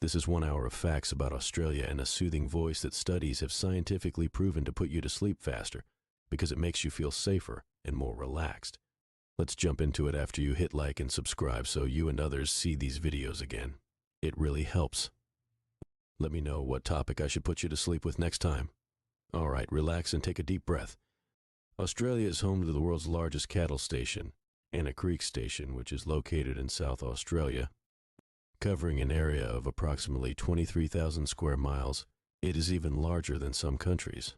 This is 1 hour of facts about Australia and a soothing voice that studies have scientifically proven to put you to sleep faster because it makes you feel safer and more relaxed. Let's jump into it after you hit like and subscribe so you and others see these videos again. It really helps. Let me know what topic I should put you to sleep with next time. All right, relax and take a deep breath. Australia is home to the world's largest cattle station, Anna Creek Station, which is located in South Australia. Covering an area of approximately 23,000 square miles, it is even larger than some countries.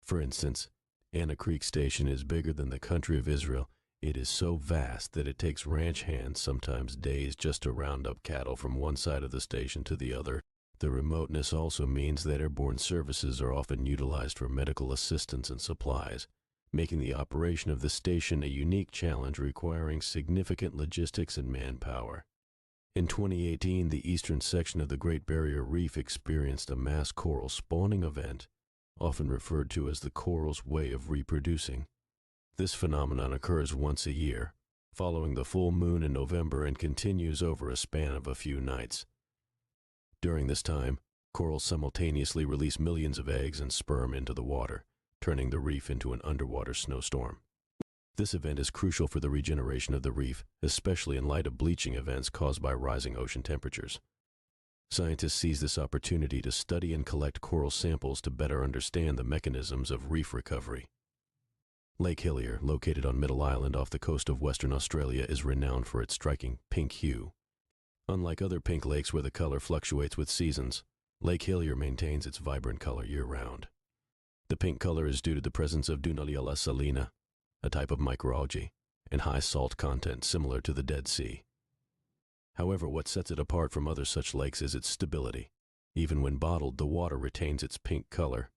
For instance, Anna Creek Station is bigger than the country of Israel. It is so vast that it takes ranch hands sometimes days just to round up cattle from one side of the station to the other. The remoteness also means that airborne services are often utilized for medical assistance and supplies, making the operation of the station a unique challenge requiring significant logistics and manpower. In 2018, the eastern section of the Great Barrier Reef experienced a mass coral spawning event, often referred to as the coral's way of reproducing. This phenomenon occurs once a year, following the full moon in November, and continues over a span of a few nights. During this time, corals simultaneously release millions of eggs and sperm into the water, turning the reef into an underwater snowstorm. This event is crucial for the regeneration of the reef, especially in light of bleaching events caused by rising ocean temperatures. Scientists seize this opportunity to study and collect coral samples to better understand the mechanisms of reef recovery. Lake Hillier, located on Middle Island off the coast of Western Australia, is renowned for its striking pink hue. Unlike other pink lakes where the color fluctuates with seasons, Lake Hillier maintains its vibrant color year-round. The pink color is due to the presence of Dunaliella salina, a type of microalgae, and high salt content similar to the Dead Sea. However, what sets it apart from other such lakes is its stability. Even when bottled, the water retains its pink color,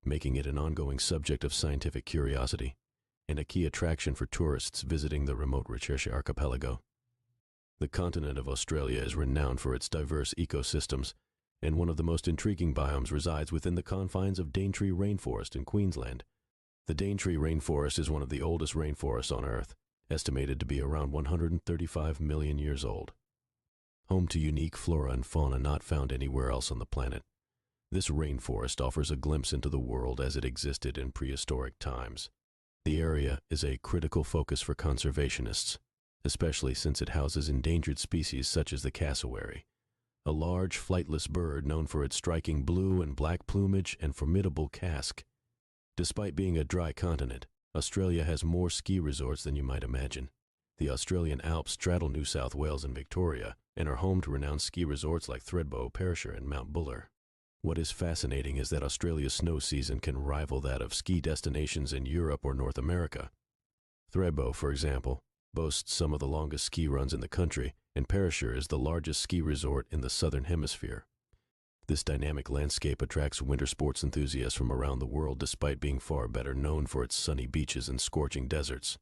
making it an ongoing subject of scientific curiosity and a key attraction for tourists visiting the remote Recherche archipelago. The continent of Australia is renowned for its diverse ecosystems, and one of the most intriguing biomes resides within the confines of Daintree Rainforest in Queensland. The Daintree Rainforest is one of the oldest rainforests on Earth, estimated to be around 135 million years old. Home to unique flora and fauna not found anywhere else on the planet, this rainforest offers a glimpse into the world as it existed in prehistoric times. The area is a critical focus for conservationists, especially since it houses endangered species such as the cassowary, a large flightless bird known for its striking blue and black plumage and formidable casque. Despite being a dry continent, Australia has more ski resorts than you might imagine. The Australian Alps straddle New South Wales and Victoria and are home to renowned ski resorts like Thredbo, Perisher, and Mount Buller. What is fascinating is that Australia's snow season can rival that of ski destinations in Europe or North America. Thredbo, for example, boasts some of the longest ski runs in the country, and Perisher is the largest ski resort in the Southern Hemisphere. This dynamic landscape attracts winter sports enthusiasts from around the world despite being far better known for its sunny beaches and scorching deserts.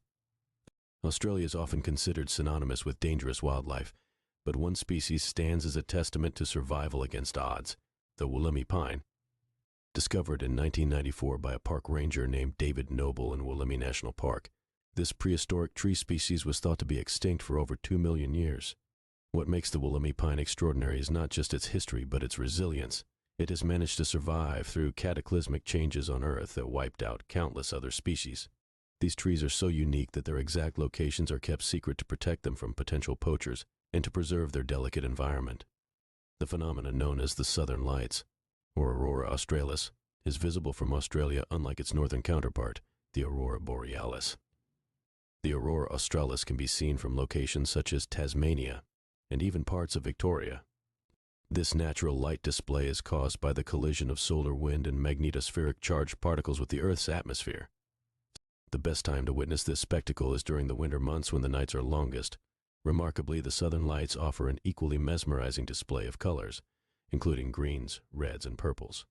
Australia is often considered synonymous with dangerous wildlife, but one species stands as a testament to survival against odds, the Wollemi pine. Discovered in 1994 by a park ranger named David Noble in Wollemi National Park, this prehistoric tree species was thought to be extinct for over 2 million years. What makes the Wollemi pine extraordinary is not just its history, but its resilience. It has managed to survive through cataclysmic changes on Earth that wiped out countless other species. These trees are so unique that their exact locations are kept secret to protect them from potential poachers and to preserve their delicate environment. The phenomenon known as the Southern Lights, or Aurora Australis, is visible from Australia unlike its northern counterpart, the Aurora Borealis. The Aurora Australis can be seen from locations such as Tasmania and even parts of Victoria. This natural light display is caused by the collision of solar wind and magnetospheric charged particles with the Earth's atmosphere. The best time to witness this spectacle is during the winter months when the nights are longest. Remarkably, the Southern Lights offer an equally mesmerizing display of colors, including greens, reds, and purples,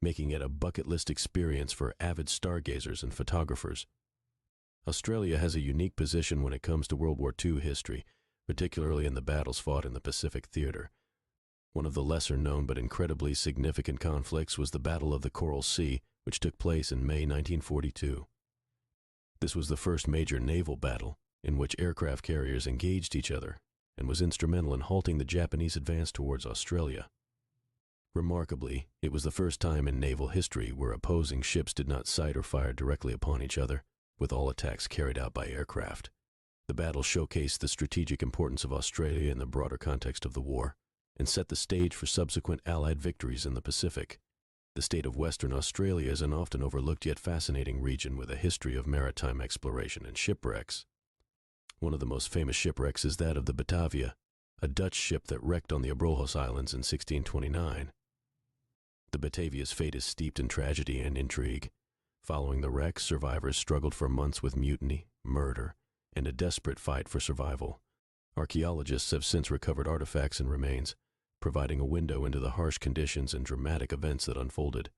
making it a bucket list experience for avid stargazers and photographers. Australia has a unique position when it comes to World War II history, particularly in the battles fought in the Pacific Theater. One of the lesser-known but incredibly significant conflicts was the Battle of the Coral Sea, which took place in May 1942. This was the first major naval battle in which aircraft carriers engaged each other, and was instrumental in halting the Japanese advance towards Australia. Remarkably, it was the first time in naval history where opposing ships did not sight or fire directly upon each other, with all attacks carried out by aircraft. The battle showcased the strategic importance of Australia in the broader context of the war, and set the stage for subsequent Allied victories in the Pacific. The state of Western Australia is an often overlooked yet fascinating region with a history of maritime exploration and shipwrecks. One of the most famous shipwrecks is that of the Batavia, a Dutch ship that wrecked on the Abrolhos Islands in 1629. The Batavia's fate is steeped in tragedy and intrigue. Following the wreck, survivors struggled for months with mutiny, murder, and a desperate fight for survival. Archaeologists have since recovered artifacts and remains, providing a window into the harsh conditions and dramatic events that unfolded.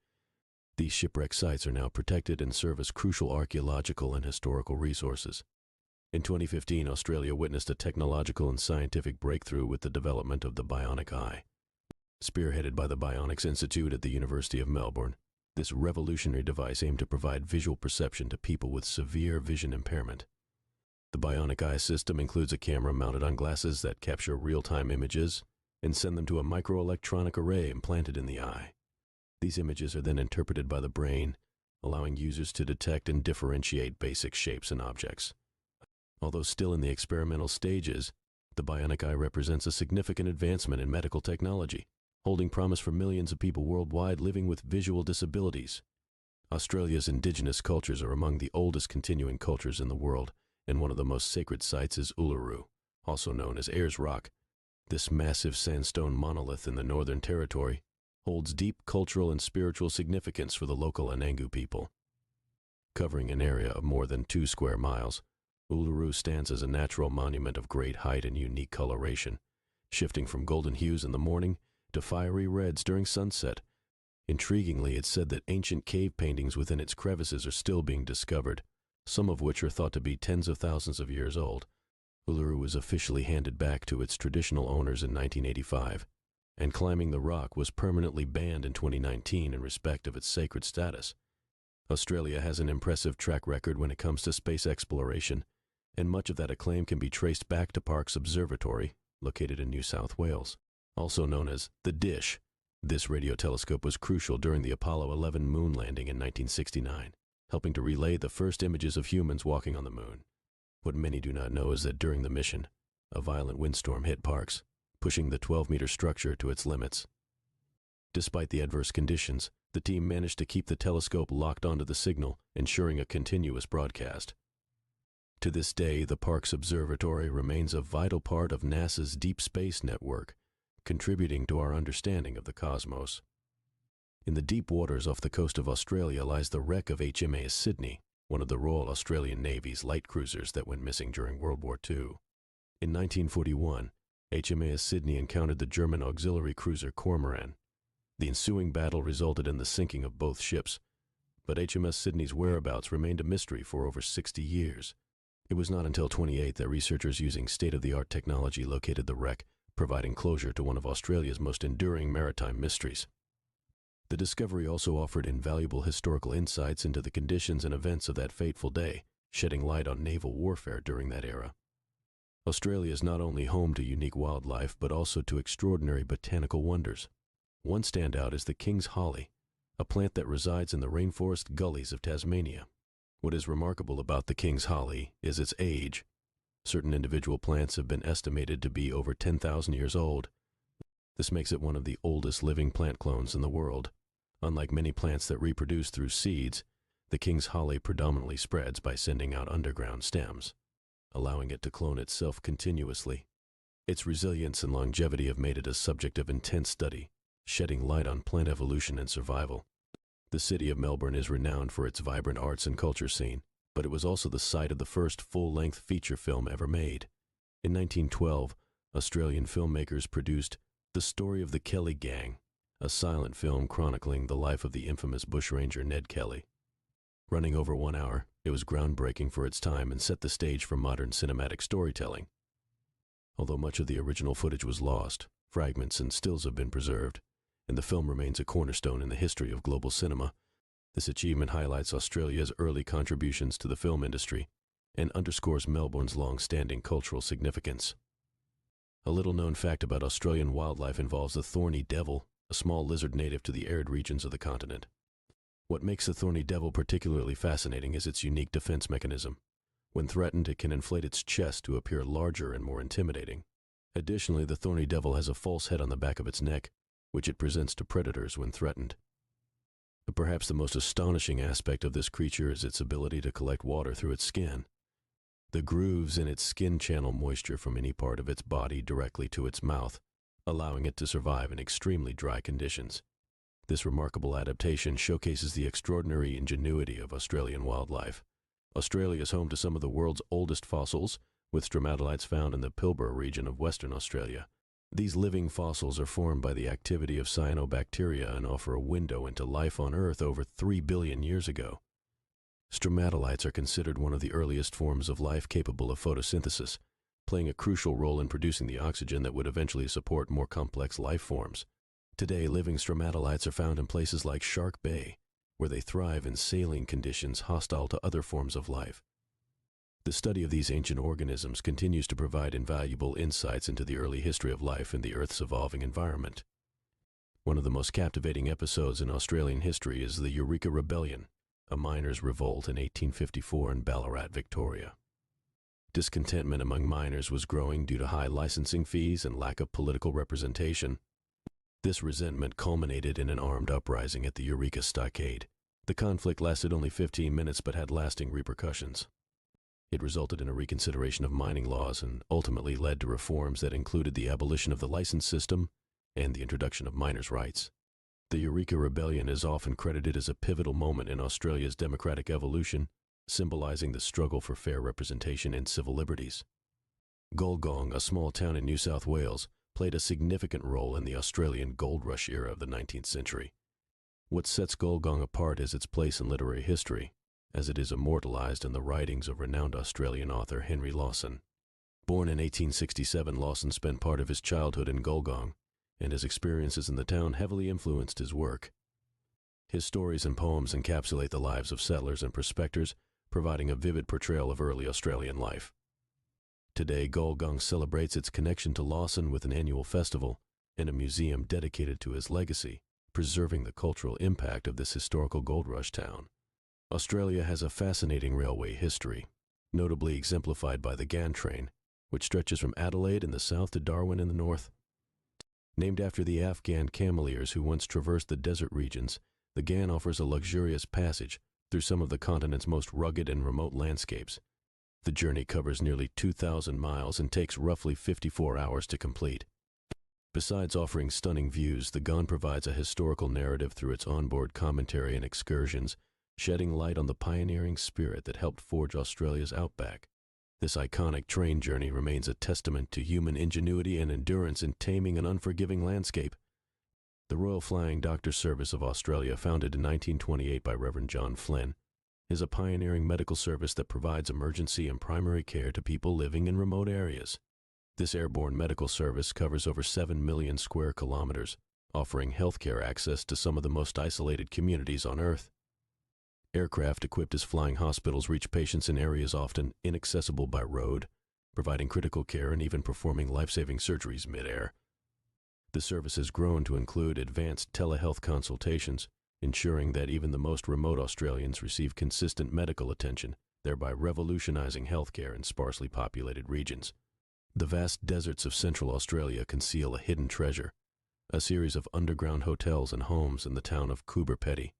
These shipwreck sites are now protected and serve as crucial archaeological and historical resources. In 2015, Australia witnessed a technological and scientific breakthrough with the development of the bionic eye. Spearheaded by the Bionics Institute at the University of Melbourne, this revolutionary device aimed to provide visual perception to people with severe vision impairment. The bionic eye system includes a camera mounted on glasses that capture real-time images and send them to a microelectronic array implanted in the eye. These images are then interpreted by the brain, allowing users to detect and differentiate basic shapes and objects. Although still in the experimental stages, the bionic eye represents a significant advancement in medical technology, holding promise for millions of people worldwide living with visual disabilities. Australia's indigenous cultures are among the oldest continuing cultures in the world, and one of the most sacred sites is Uluru, also known as Ayers Rock. This massive sandstone monolith in the Northern Territory holds deep cultural and spiritual significance for the local Anangu people. Covering an area of more than 2 square miles, Uluru stands as a natural monument of great height and unique coloration, shifting from golden hues in the morning to fiery reds during sunset. Intriguingly, it's said that ancient cave paintings within its crevices are still being discovered, some of which are thought to be tens of thousands of years old. Uluru was officially handed back to its traditional owners in 1985, and climbing the rock was permanently banned in 2019 in respect of its sacred status. Australia has an impressive track record when it comes to space exploration, and much of that acclaim can be traced back to Parkes Observatory, located in New South Wales. Also known as the Dish, this radio telescope was crucial during the Apollo 11 moon landing in 1969, helping to relay the first images of humans walking on the moon. What many do not know is that during the mission, a violent windstorm hit Parkes, pushing the 12-meter structure to its limits. Despite the adverse conditions, the team managed to keep the telescope locked onto the signal, ensuring a continuous broadcast. To this day, the Parkes Observatory remains a vital part of NASA's Deep Space Network, contributing to our understanding of the cosmos. In the deep waters off the coast of Australia lies the wreck of HMAS Sydney, one of the Royal Australian Navy's light cruisers that went missing during World War II. In 1941, HMAS Sydney encountered the German auxiliary cruiser Cormoran. The ensuing battle resulted in the sinking of both ships, but HMS Sydney's whereabouts remained a mystery for over 60 years. It was not until 1928 that researchers using state-of-the-art technology located the wreck, providing closure to one of Australia's most enduring maritime mysteries. The discovery also offered invaluable historical insights into the conditions and events of that fateful day, shedding light on naval warfare during that era. Australia is not only home to unique wildlife, but also to extraordinary botanical wonders. One standout is the King's Holly, a plant that resides in the rainforest gullies of Tasmania. What is remarkable about the King's Holly is its age. Certain individual plants have been estimated to be over 10,000 years old. This makes it one of the oldest living plant clones in the world. Unlike many plants that reproduce through seeds, the King's Holly predominantly spreads by sending out underground stems, allowing it to clone itself continuously. Its resilience and longevity have made it a subject of intense study, shedding light on plant evolution and survival. The city of Melbourne is renowned for its vibrant arts and culture scene, but it was also the site of the first full-length feature film ever made. In 1912, Australian filmmakers produced The Story of the Kelly Gang, a silent film chronicling the life of the infamous bushranger Ned Kelly. Running over 1 hour, it was groundbreaking for its time and set the stage for modern cinematic storytelling. Although much of the original footage was lost, fragments and stills have been preserved, and the film remains a cornerstone in the history of global cinema. This achievement highlights Australia's early contributions to the film industry and underscores Melbourne's long-standing cultural significance. A little-known fact about Australian wildlife involves the thorny devil, a small lizard native to the arid regions of the continent. What makes the thorny devil particularly fascinating is its unique defense mechanism. When threatened, it can inflate its chest to appear larger and more intimidating. Additionally, the thorny devil has a false head on the back of its neck, which it presents to predators when threatened. But perhaps the most astonishing aspect of this creature is its ability to collect water through its skin. The grooves in its skin channel moisture from any part of its body directly to its mouth, allowing it to survive in extremely dry conditions. This remarkable adaptation showcases the extraordinary ingenuity of Australian wildlife. Australia is home to some of the world's oldest fossils, with stromatolites found in the Pilbara region of Western Australia. These living fossils are formed by the activity of cyanobacteria and offer a window into life on Earth over 3 billion years ago. Stromatolites are considered one of the earliest forms of life capable of photosynthesis, playing a crucial role in producing the oxygen that would eventually support more complex life forms. Today, living stromatolites are found in places like Shark Bay, where they thrive in saline conditions hostile to other forms of life. The study of these ancient organisms continues to provide invaluable insights into the early history of life in the Earth's evolving environment. One of the most captivating episodes in Australian history is the Eureka Rebellion, a miners' revolt in 1854 in Ballarat, Victoria. Discontentment among miners was growing due to high licensing fees and lack of political representation. This resentment culminated in an armed uprising at the Eureka Stockade. The conflict lasted only 15 minutes but had lasting repercussions. It resulted in a reconsideration of mining laws and ultimately led to reforms that included the abolition of the license system and the introduction of miners' rights. The Eureka Rebellion is often credited as a pivotal moment in Australia's democratic evolution, symbolizing the struggle for fair representation and civil liberties. Golgong, a small town in New South Wales, played a significant role in the Australian gold rush era of the 19th century. What sets Golgong apart is its place in literary history, as it is immortalized in the writings of renowned Australian author Henry Lawson. Born in 1867, Lawson spent part of his childhood in Golgong, and his experiences in the town heavily influenced his work. His stories and poems encapsulate the lives of settlers and prospectors, providing a vivid portrayal of early Australian life. Today, Golgong celebrates its connection to Lawson with an annual festival and a museum dedicated to his legacy, preserving the cultural impact of this historical gold rush town. Australia has a fascinating railway history, notably exemplified by the Ghan train, which stretches from Adelaide in the south to Darwin in the north. Named after the Afghan cameleers who once traversed the desert regions, the Ghan offers a luxurious passage through some of the continent's most rugged and remote landscapes. The journey covers nearly 2,000 miles and takes roughly 54 hours to complete. Besides offering stunning views, the Ghan provides a historical narrative through its onboard commentary and excursions, shedding light on the pioneering spirit that helped forge Australia's outback. This iconic train journey remains a testament to human ingenuity and endurance in taming an unforgiving landscape. The Royal Flying Doctor Service of Australia, founded in 1928 by Reverend John Flynn, is a pioneering medical service that provides emergency and primary care to people living in remote areas. This airborne medical service covers over 7 million square kilometers, offering healthcare access to some of the most isolated communities on Earth. Aircraft equipped as flying hospitals reach patients in areas often inaccessible by road, providing critical care and even performing life-saving surgeries mid-air. The service has grown to include advanced telehealth consultations, ensuring that even the most remote Australians receive consistent medical attention, thereby revolutionizing healthcare in sparsely populated regions. The vast deserts of Central Australia conceal a hidden treasure, a series of underground hotels and homes in the town of Coober Pedy.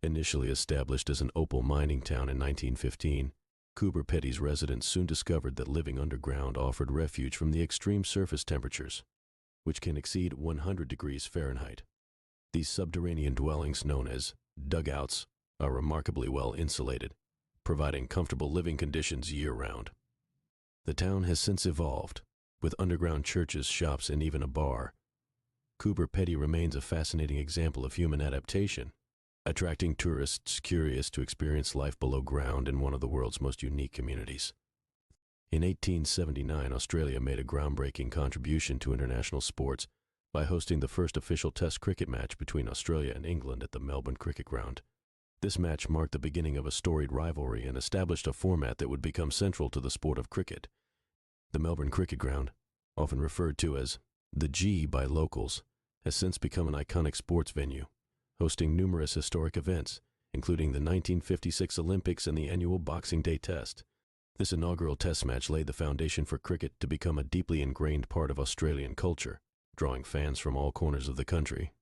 Initially established as an opal mining town in 1915, Coober Pedy's residents soon discovered that living underground offered refuge from the extreme surface temperatures, which can exceed 100 degrees Fahrenheit. These subterranean dwellings, known as dugouts, are remarkably well insulated, providing comfortable living conditions year-round. The town has since evolved, with underground churches, shops, and even a bar. Coober Pedy remains a fascinating example of human adaptation, attracting tourists curious to experience life below ground in one of the world's most unique communities. In 1879, Australia made a groundbreaking contribution to international sports by hosting the first official Test cricket match between Australia and England at the Melbourne Cricket Ground. This match marked the beginning of a storied rivalry and established a format that would become central to the sport of cricket. The Melbourne Cricket Ground, often referred to as the G by locals, has since become an iconic sports venue, hosting numerous historic events, including the 1956 Olympics and the annual Boxing Day Test. This inaugural test match laid the foundation for cricket to become a deeply ingrained part of Australian culture, drawing fans from all corners of the country.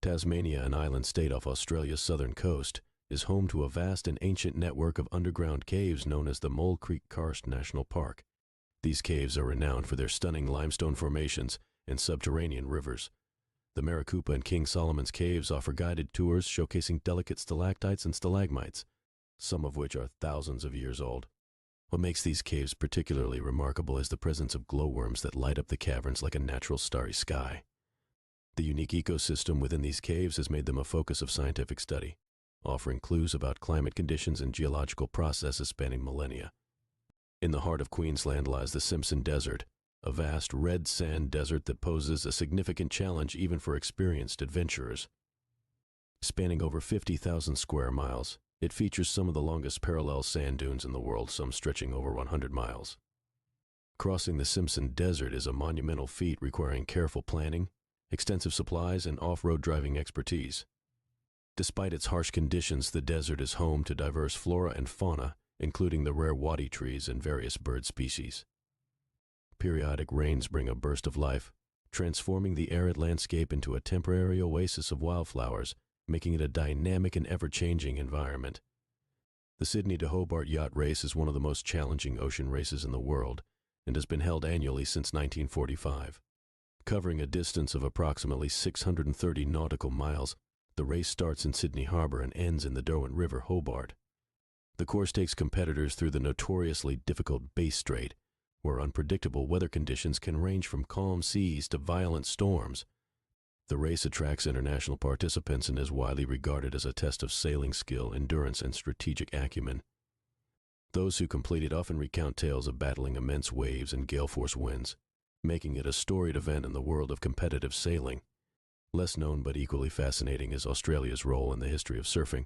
Tasmania, an island state off Australia's southern coast, is home to a vast and ancient network of underground caves known as the Mole Creek Karst National Park. These caves are renowned for their stunning limestone formations and subterranean rivers. The Maricopa and King Solomon's Caves offer guided tours showcasing delicate stalactites and stalagmites, some of which are thousands of years old. What makes these caves particularly remarkable is the presence of glowworms that light up the caverns like a natural starry sky. The unique ecosystem within these caves has made them a focus of scientific study, offering clues about climate conditions and geological processes spanning millennia. In the heart of Queensland lies the Simpson Desert, a vast red sand desert that poses a significant challenge even for experienced adventurers. Spanning over 50,000 square miles, it features some of the longest parallel sand dunes in the world, some stretching over 100 miles. Crossing the Simpson Desert is a monumental feat requiring careful planning, extensive supplies, and off-road driving expertise. Despite its harsh conditions, the desert is home to diverse flora and fauna, including the rare wadi trees and various bird species. Periodic rains bring a burst of life, transforming the arid landscape into a temporary oasis of wildflowers, making it a dynamic and ever-changing environment. The Sydney to Hobart Yacht Race is one of the most challenging ocean races in the world and has been held annually since 1945. Covering a distance of approximately 630 nautical miles, the race starts in Sydney Harbour and ends in the Darwin River, Hobart. The course takes competitors through the notoriously difficult Bass Strait, where unpredictable weather conditions can range from calm seas to violent storms. The race attracts international participants and is widely regarded as a test of sailing skill, endurance, and strategic acumen. Those who complete it often recount tales of battling immense waves and gale-force winds, making it a storied event in the world of competitive sailing. Less known but equally fascinating is Australia's role in the history of surfing.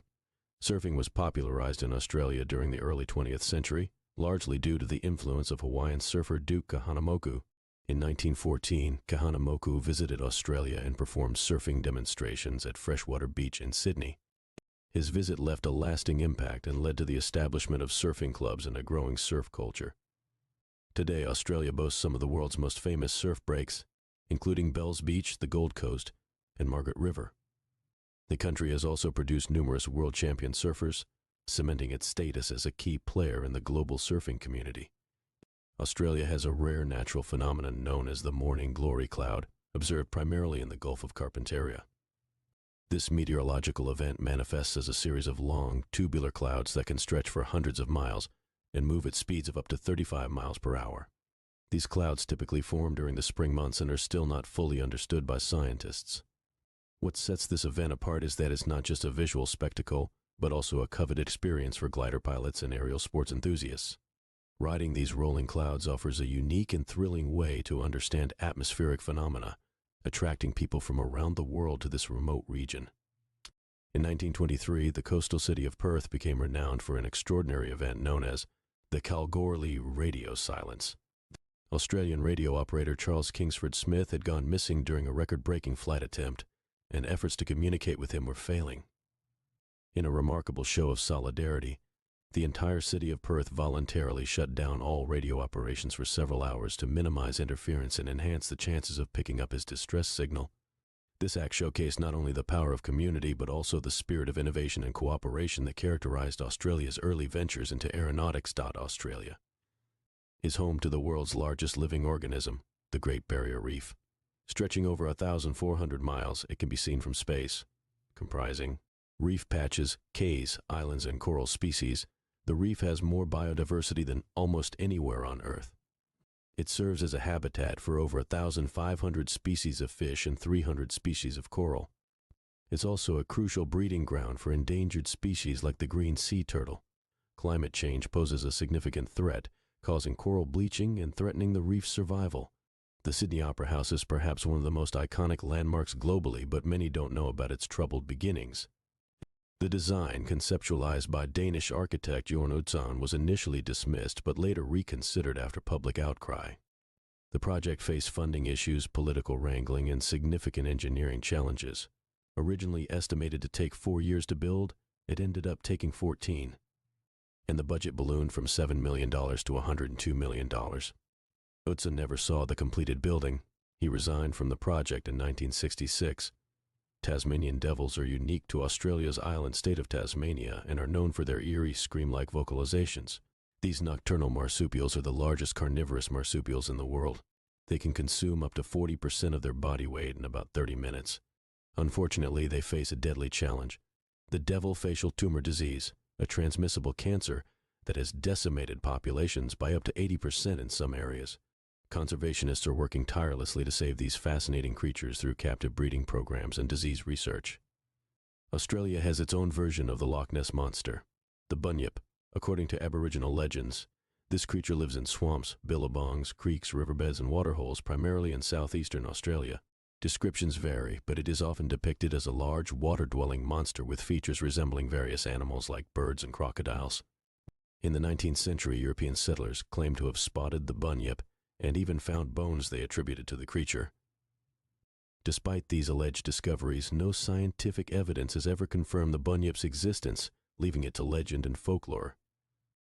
Surfing was popularized in Australia during the early 20th century, largely due to the influence of Hawaiian surfer Duke Kahanamoku. In 1914, Kahanamoku visited Australia and performed surfing demonstrations at Freshwater Beach in Sydney. His visit left a lasting impact and led to the establishment of surfing clubs and a growing surf culture. Today, Australia boasts some of the world's most famous surf breaks, including Bells Beach, the Gold Coast, and Margaret River. The country has also produced numerous world champion surfers, cementing its status as a key player in the global surfing community. Australia has a rare natural phenomenon known as the morning glory cloud, observed primarily in the Gulf of Carpentaria. This meteorological event manifests as a series of long, tubular clouds that can stretch for hundreds of miles and move at speeds of up to 35 miles per hour. These clouds typically form during the spring months and are still not fully understood by scientists. What sets this event apart is that it's not just a visual spectacle, but also a coveted experience for glider pilots and aerial sports enthusiasts. Riding these rolling clouds offers a unique and thrilling way to understand atmospheric phenomena, attracting people from around the world to this remote region. In 1923, the coastal city of Perth became renowned for an extraordinary event known as the Kalgoorlie Radio Silence. Australian radio operator Charles Kingsford Smith had gone missing during a record-breaking flight attempt, and efforts to communicate with him were failing. In a remarkable show of solidarity, the entire city of Perth voluntarily shut down all radio operations for several hours to minimize interference and enhance the chances of picking up his distress signal. This act showcased not only the power of community but also the spirit of innovation and cooperation that characterized Australia's early ventures into aeronautics. Australia is home to the world's largest living organism, the Great Barrier Reef. Stretching over 1,400 miles, it can be seen from space. Comprising reef patches, cays, islands, and coral species, the reef has more biodiversity than almost anywhere on Earth. It serves as a habitat for over 1,500 species of fish and 300 species of coral. It's also a crucial breeding ground for endangered species like the green sea turtle. Climate change poses a significant threat, causing coral bleaching and threatening the reef's survival. The Sydney Opera House is perhaps one of the most iconic landmarks globally, but many don't know about its troubled beginnings. The design, conceptualized by Danish architect Jørn Utzon, was initially dismissed but later reconsidered after public outcry. The project faced funding issues, political wrangling, and significant engineering challenges. Originally estimated to take 4 years to build, it ended up taking 14. And the budget ballooned from $7 million to $102 million. Utzon never saw the completed building. He resigned from the project in 1966. Tasmanian devils are unique to Australia's island state of Tasmania and are known for their eerie, scream-like vocalizations. These nocturnal marsupials are the largest carnivorous marsupials in the world. They can consume up to 40% of their body weight in about 30 minutes. Unfortunately, they face a deadly challenge: the devil facial tumor disease, a transmissible cancer that has decimated populations by up to 80% in some areas. Conservationists are working tirelessly to save these fascinating creatures through captive breeding programs and disease research. Australia has its own version of the Loch Ness Monster, the Bunyip. According to Aboriginal legends, this creature lives in swamps, billabongs, creeks, riverbeds, and waterholes primarily in southeastern Australia. Descriptions vary, but it is often depicted as a large, water-dwelling monster with features resembling various animals like birds and crocodiles. In the 19th century, European settlers claimed to have spotted the Bunyip and even found bones they attributed to the creature. Despite these alleged discoveries, no scientific evidence has ever confirmed the Bunyip's existence, leaving it to legend and folklore.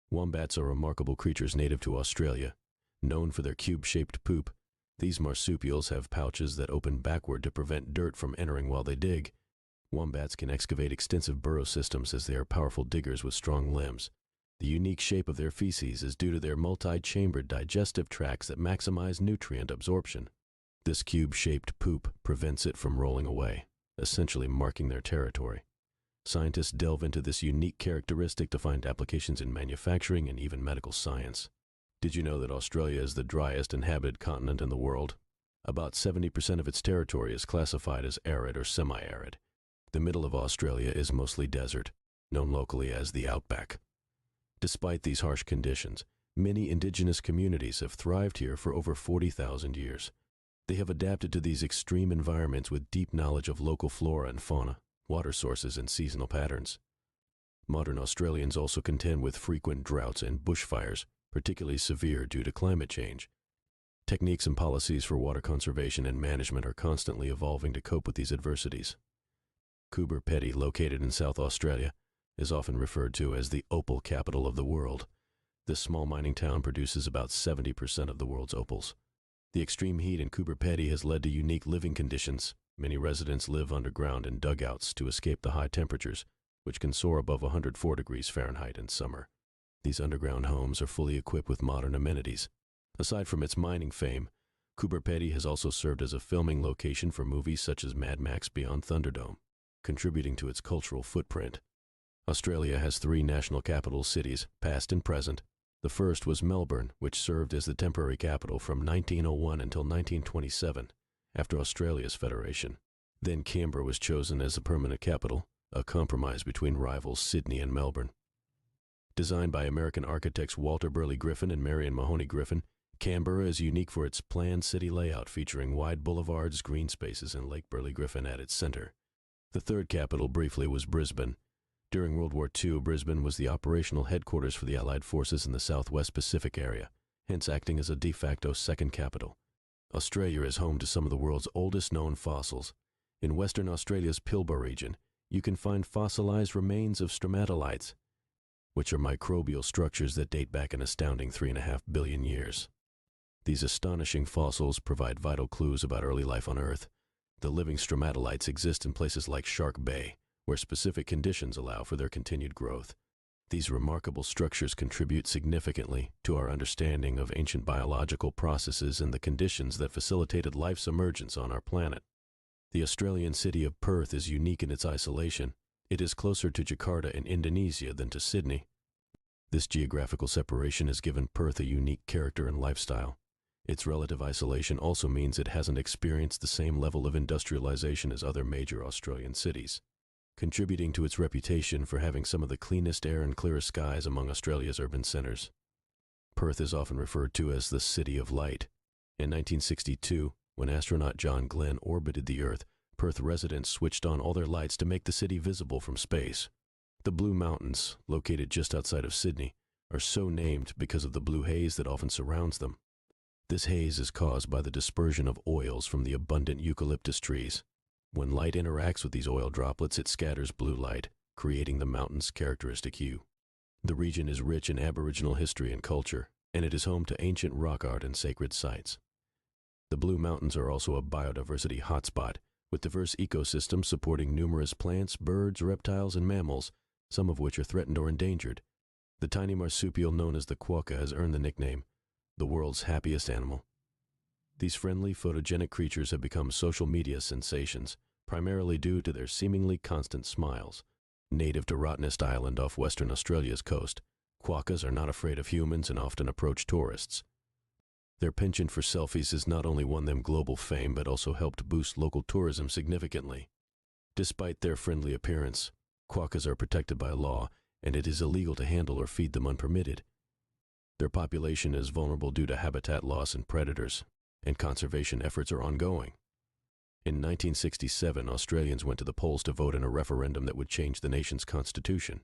Wombats are remarkable creatures native to Australia. Known for their cube-shaped poop, these marsupials have pouches that open backward to prevent dirt from entering while they dig. Wombats can excavate extensive burrow systems as they are powerful diggers with strong limbs. The unique shape of their feces is due to their multi-chambered digestive tracts that maximize nutrient absorption. This cube-shaped poop prevents it from rolling away, essentially marking their territory. Scientists delve into this unique characteristic to find applications in manufacturing and even medical science. Did you know that Australia is the driest inhabited continent in the world? About 70% of its territory is classified as arid or semi-arid. The middle of Australia is mostly desert, known locally as the outback. Despite these harsh conditions, many indigenous communities have thrived here for over 40,000 years. They have adapted to these extreme environments with deep knowledge of local flora and fauna, water sources, and seasonal patterns. Modern Australians also contend with frequent droughts and bushfires, particularly severe due to climate change. Techniques and policies for water conservation and management are constantly evolving to cope with these adversities. Coober Pedy, located in South Australia, is often referred to as the opal capital of the world. This small mining town produces about 70% of the world's opals. The extreme heat in Coober Pedy has led to unique living conditions. Many residents live underground in dugouts to escape the high temperatures, which can soar above 104 degrees Fahrenheit in summer. These underground homes are fully equipped with modern amenities. Aside from its mining fame, Coober Pedy has also served as a filming location for movies such as Mad Max Beyond Thunderdome, contributing to its cultural footprint. Australia has 3 national capital cities, past and present. The first was Melbourne, which served as the temporary capital from 1901 until 1927, after Australia's federation. Then Canberra was chosen as the permanent capital, a compromise between rivals Sydney and Melbourne. Designed by American architects Walter Burley Griffin and Marion Mahoney Griffin, Canberra is unique for its planned city layout featuring wide boulevards, green spaces, and Lake Burley Griffin at its center. The third capital, briefly, was Brisbane. During World War II, Brisbane was the operational headquarters for the Allied forces in the Southwest Pacific area, hence acting as a de facto second capital. Australia is home to some of the world's oldest known fossils. In Western Australia's Pilbara region, you can find fossilized remains of stromatolites, which are microbial structures that date back an astounding 3.5 billion years. These astonishing fossils provide vital clues about early life on Earth. The living stromatolites exist in places like Shark Bay, where specific conditions allow for their continued growth. These remarkable structures contribute significantly to our understanding of ancient biological processes and the conditions that facilitated life's emergence on our planet. The Australian city of Perth is unique in its isolation. It is closer to Jakarta in Indonesia than to Sydney. This geographical separation has given Perth a unique character and lifestyle. Its relative isolation also means it hasn't experienced the same level of industrialization as other major Australian cities, contributing to its reputation for having some of the cleanest air and clearest skies among Australia's urban centers. Perth is often referred to as the City of Light. In 1962, when astronaut John Glenn orbited the Earth, Perth residents switched on all their lights to make the city visible from space. The Blue Mountains, located just outside of Sydney, are so named because of the blue haze that often surrounds them. This haze is caused by the dispersion of oils from the abundant eucalyptus trees. When light interacts with these oil droplets, it scatters blue light, creating the mountain's characteristic hue. The region is rich in Aboriginal history and culture, and it is home to ancient rock art and sacred sites. The Blue Mountains are also a biodiversity hotspot, with diverse ecosystems supporting numerous plants, birds, reptiles, and mammals, some of which are threatened or endangered. The tiny marsupial known as the quokka has earned the nickname, the world's happiest animal. These friendly, photogenic creatures have become social media sensations, primarily due to their seemingly constant smiles. Native to Rottnest Island off Western Australia's coast, quokkas are not afraid of humans and often approach tourists. Their penchant for selfies has not only won them global fame but also helped boost local tourism significantly. Despite their friendly appearance, quokkas are protected by law, and it is illegal to handle or feed them unpermitted. Their population is vulnerable due to habitat loss and predators, and conservation efforts are ongoing. In 1967, Australians went to the polls to vote in a referendum that would change the nation's constitution.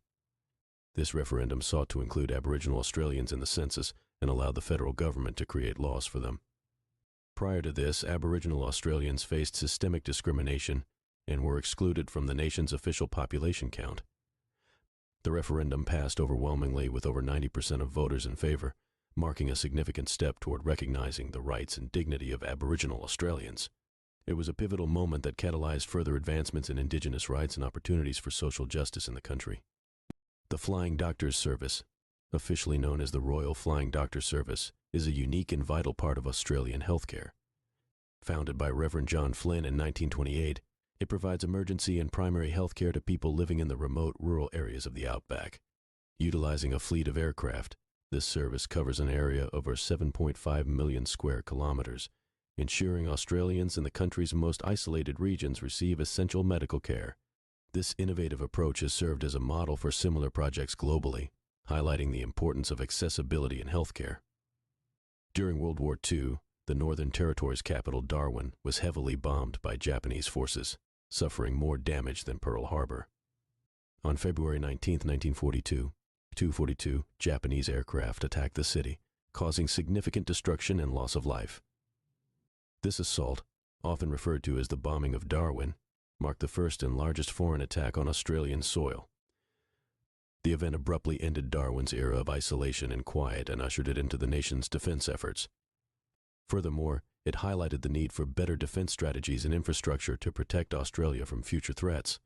This referendum sought to include Aboriginal Australians in the census and allow the federal government to create laws for them. Prior to this, Aboriginal Australians faced systemic discrimination and were excluded from the nation's official population count. The referendum passed overwhelmingly with over 90% of voters in favor, marking a significant step toward recognizing the rights and dignity of Aboriginal Australians. It was a pivotal moment that catalyzed further advancements in Indigenous rights and opportunities for social justice in the country. The Flying Doctors Service, officially known as the Royal Flying Doctor Service, is a unique and vital part of Australian healthcare. Founded by Reverend John Flynn in 1928, it provides emergency and primary health care to people living in the remote rural areas of the outback. Utilizing a fleet of aircraft, this service covers an area over 7.5 million square kilometers, ensuring Australians in the country's most isolated regions receive essential medical care. This innovative approach has served as a model for similar projects globally, highlighting the importance of accessibility in healthcare. During World War II, the Northern Territory's capital, Darwin, was heavily bombed by Japanese forces, suffering more damage than Pearl Harbor. On February 19, 1942, 242 Japanese aircraft attacked the city, causing significant destruction and loss of life. This assault, often referred to as the bombing of Darwin, marked the first and largest foreign attack on Australian soil. The event abruptly ended Darwin's era of isolation and quiet and ushered it into the nation's defense efforts. Furthermore, it highlighted the need for better defense strategies and infrastructure to protect Australia from future threats.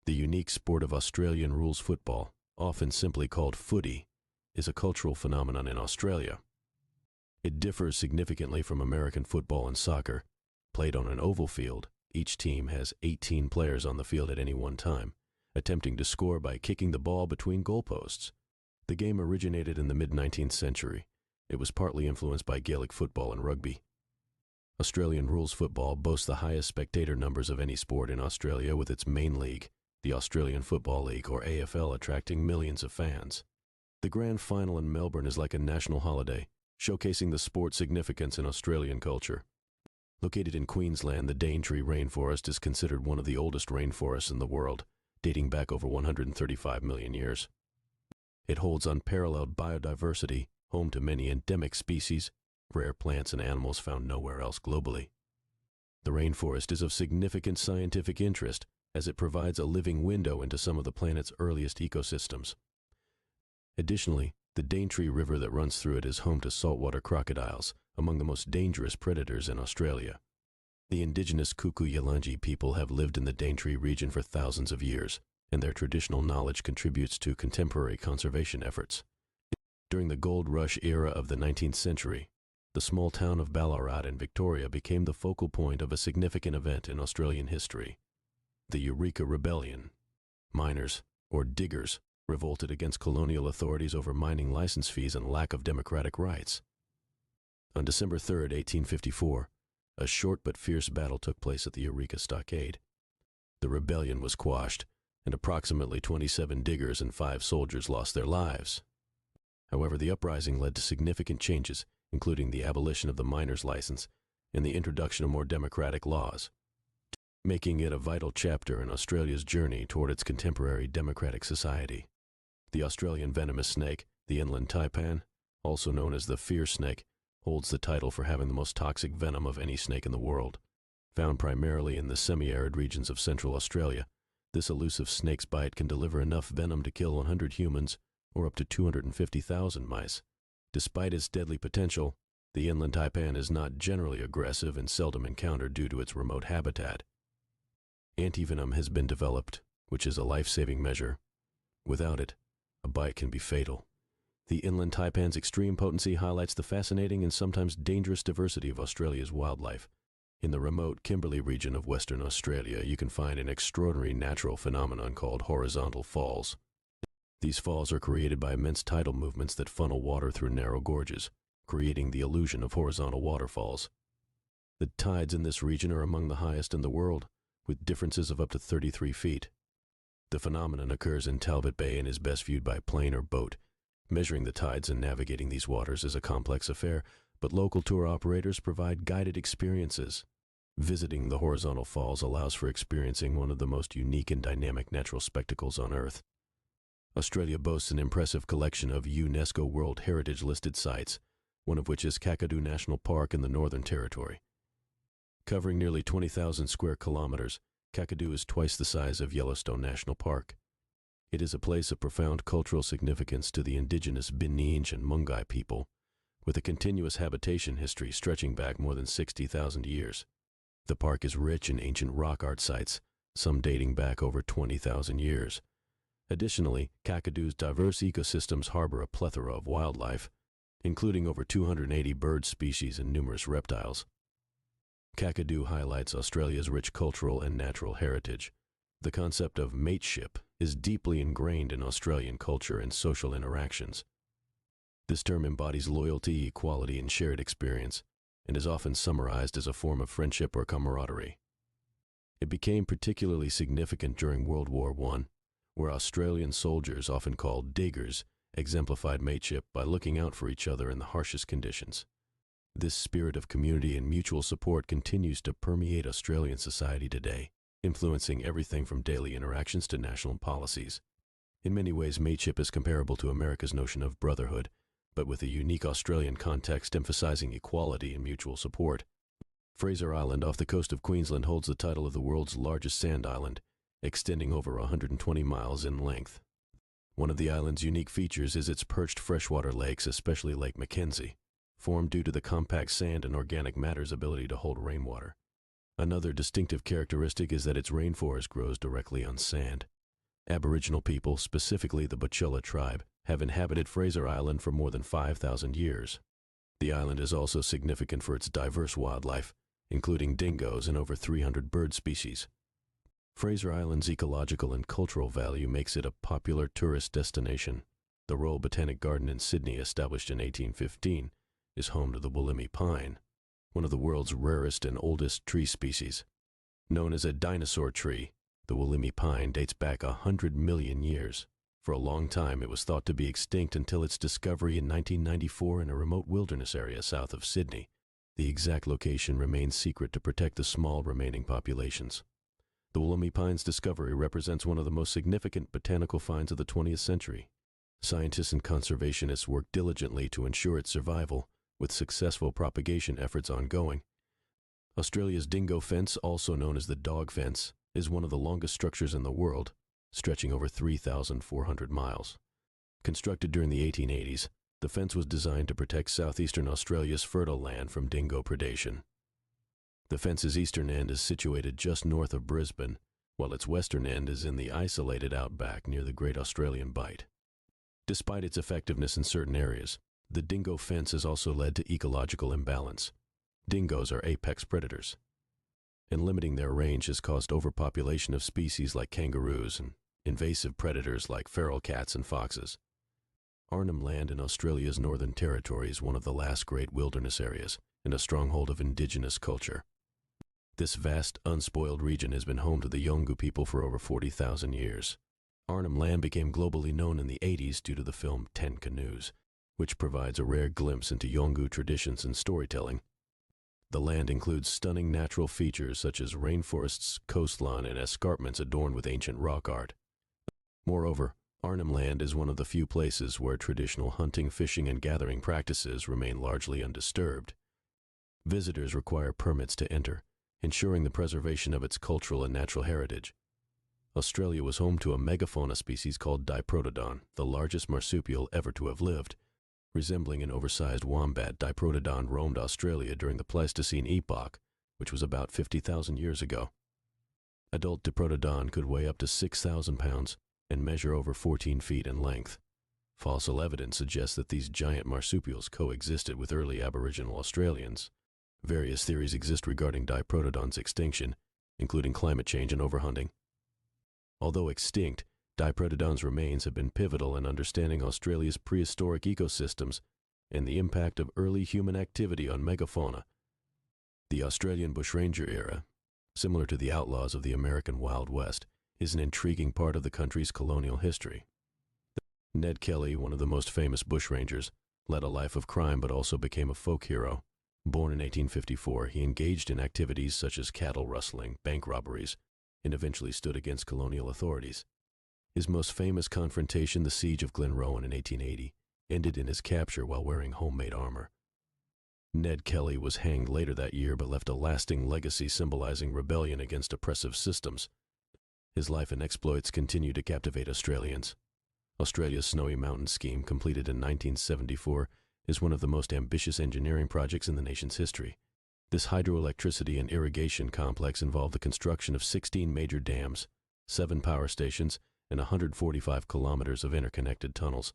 The unique sport of Australian rules football, often simply called footy, is a cultural phenomenon in Australia. It differs significantly from American football and soccer. Played on an oval field, each team has 18 players on the field at any one time, attempting to score by kicking the ball between goalposts. The game originated in the mid-19th century. It was partly influenced by Gaelic football and rugby. Australian rules football boasts the highest spectator numbers of any sport in Australia, with its main league, the Australian Football League, or AFL, attracting millions of fans. The grand final in Melbourne is like a national holiday, showcasing the sport's significance in Australian culture. Located in Queensland, the Daintree Rainforest is considered one of the oldest rainforests in the world, dating back over 135 million years. It holds unparalleled biodiversity, home to many endemic species, rare plants and animals found nowhere else globally. The rainforest is of significant scientific interest, as it provides a living window into some of the planet's earliest ecosystems. Additionally, the Daintree River that runs through it is home to saltwater crocodiles, among the most dangerous predators in Australia. The indigenous Kuku-Yalanji people have lived in the Daintree region for thousands of years, and their traditional knowledge contributes to contemporary conservation efforts. During the gold rush era of the 19th century, the small town of Ballarat in Victoria became the focal point of a significant event in Australian history, the Eureka Rebellion. Miners, or diggers, revolted against colonial authorities over mining license fees and lack of democratic rights. On December 3, 1854, a short but fierce battle took place at the Eureka Stockade. The rebellion was quashed, and approximately 27 diggers and 5 soldiers lost their lives. However, the uprising led to significant changes, including the abolition of the miner's license and the introduction of more democratic laws, making it a vital chapter in Australia's journey toward its contemporary democratic society. The Australian venomous snake, the inland taipan, also known as the fear snake, holds the title for having the most toxic venom of any snake in the world. Found primarily in the semi-arid regions of Central Australia, this elusive snake's bite can deliver enough venom to kill 100 humans or up to 250,000 mice. Despite its deadly potential, the inland taipan is not generally aggressive and seldom encountered due to its remote habitat. Antivenom has been developed, which is a life-saving measure. Without it, a bite can be fatal. The inland taipan's extreme potency highlights the fascinating and sometimes dangerous diversity of Australia's wildlife. In the remote Kimberley region of Western Australia, you can find an extraordinary natural phenomenon called horizontal falls. These falls are created by immense tidal movements that funnel water through narrow gorges, creating the illusion of horizontal waterfalls. The tides in this region are among the highest in the world, with differences of up to 33 feet. The phenomenon occurs in Talbot Bay and is best viewed by plane or boat. Measuring the tides and navigating these waters is a complex affair, but local tour operators provide guided experiences. Visiting the horizontal falls allows for experiencing one of the most unique and dynamic natural spectacles on Earth. Australia boasts an impressive collection of UNESCO World Heritage listed sites, one of which is Kakadu National Park in the Northern Territory. Covering nearly 20,000 square kilometers, Kakadu is twice the size of Yellowstone National Park. It is a place of profound cultural significance to the indigenous Bininj and Mungai people, with a continuous habitation history stretching back more than 60,000 years. The park is rich in ancient rock art sites, some dating back over 20,000 years. Additionally, Kakadu's diverse ecosystems harbor a plethora of wildlife, including over 280 bird species and numerous reptiles. Kakadu highlights Australia's rich cultural and natural heritage. The concept of mateship is deeply ingrained in Australian culture and social interactions. This term embodies loyalty, equality, and shared experience, and is often summarized as a form of friendship or camaraderie. It became particularly significant during World War I, where Australian soldiers, often called diggers, exemplified mateship by looking out for each other in the harshest conditions. This spirit of community and mutual support continues to permeate Australian society today, influencing everything from daily interactions to national policies. In many ways, mateship is comparable to America's notion of brotherhood, but with a unique Australian context emphasizing equality and mutual support. Fraser Island off the coast of Queensland holds the title of the world's largest sand island, extending over 120 miles in length. One of the island's unique features is its perched freshwater lakes, especially Lake Mackenzie, formed due to the compact sand and organic matter's ability to hold rainwater. Another distinctive characteristic is that its rainforest grows directly on sand. Aboriginal people, specifically the Butchulla tribe, have inhabited Fraser Island for more than 5,000 years. The island is also significant for its diverse wildlife, including dingoes and over 300 bird species. Fraser Island's ecological and cultural value makes it a popular tourist destination. The Royal Botanic Garden in Sydney, established in 1815, is home to the Wollemi pine, one of the world's rarest and oldest tree species. Known as a dinosaur tree, the Wollemi pine dates back 100 million years. For a long time, it was thought to be extinct until its discovery in 1994 in a remote wilderness area south of Sydney. The exact location remains secret to protect the small remaining populations. The Wollemi pine's discovery represents one of the most significant botanical finds of the 20th century. Scientists and conservationists work diligently to ensure its survival, with successful propagation efforts ongoing. Australia's dingo fence, also known as the dog fence, is one of the longest structures in the world, stretching over 3,400 miles. Constructed during the 1880s, the fence was designed to protect southeastern Australia's fertile land from dingo predation. The fence's eastern end is situated just north of Brisbane, while its western end is in the isolated outback near the Great Australian Bight. Despite its effectiveness in certain areas, the dingo fence has also led to ecological imbalance. Dingoes are apex predators, and limiting their range has caused overpopulation of species like kangaroos and invasive predators like feral cats and foxes. Arnhem Land in Australia's Northern Territory is one of the last great wilderness areas and a stronghold of indigenous culture. This vast, unspoiled region has been home to the Yolngu people for over 40,000 years. Arnhem Land became globally known in the 80s due to the film 10 Canoes, which provides a rare glimpse into Yolngu traditions and storytelling. The land includes stunning natural features such as rainforests, coastline, and escarpments adorned with ancient rock art. Moreover, Arnhem Land is one of the few places where traditional hunting, fishing, and gathering practices remain largely undisturbed. Visitors require permits to enter, ensuring the preservation of its cultural and natural heritage. Australia was home to a megafauna species called Diprotodon, the largest marsupial ever to have lived. Resembling an oversized wombat, Diprotodon roamed Australia during the Pleistocene epoch, which was about 50,000 years ago. Adult Diprotodon could weigh up to 6,000 pounds and measure over 14 feet in length. Fossil evidence suggests that these giant marsupials coexisted with early Aboriginal Australians. Various theories exist regarding Diprotodon's extinction, including climate change and overhunting. Although extinct, Diprotodon's remains have been pivotal in understanding Australia's prehistoric ecosystems and the impact of early human activity on megafauna. The Australian bushranger era, similar to the outlaws of the American Wild West, is an intriguing part of the country's colonial history. Ned Kelly, one of the most famous bushrangers, led a life of crime but also became a folk hero. Born in 1854, he engaged in activities such as cattle rustling, bank robberies, and eventually stood against colonial authorities. His most famous confrontation, the Siege of Glenrowan in 1880, ended in his capture while wearing homemade armor. Ned Kelly was hanged later that year but left a lasting legacy symbolizing rebellion against oppressive systems. His life and exploits continue to captivate Australians. Australia's Snowy Mountain scheme, completed in 1974, is one of the most ambitious engineering projects in the nation's history. This hydroelectricity and irrigation complex involved the construction of 16 major dams, 7 power stations, and 145 kilometers of interconnected tunnels.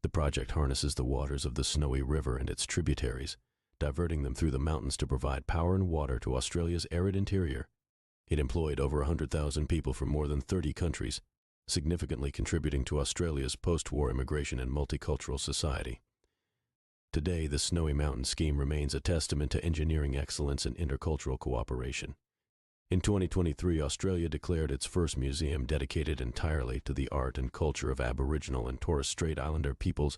The project harnesses the waters of the Snowy River and its tributaries, diverting them through the mountains to provide power and water to Australia's arid interior. It employed over 100,000 people from more than 30 countries, significantly contributing to Australia's post-war immigration and multicultural society. Today, the Snowy Mountain scheme remains a testament to engineering excellence and intercultural cooperation. In 2023, Australia declared its first museum dedicated entirely to the art and culture of Aboriginal and Torres Strait Islander peoples,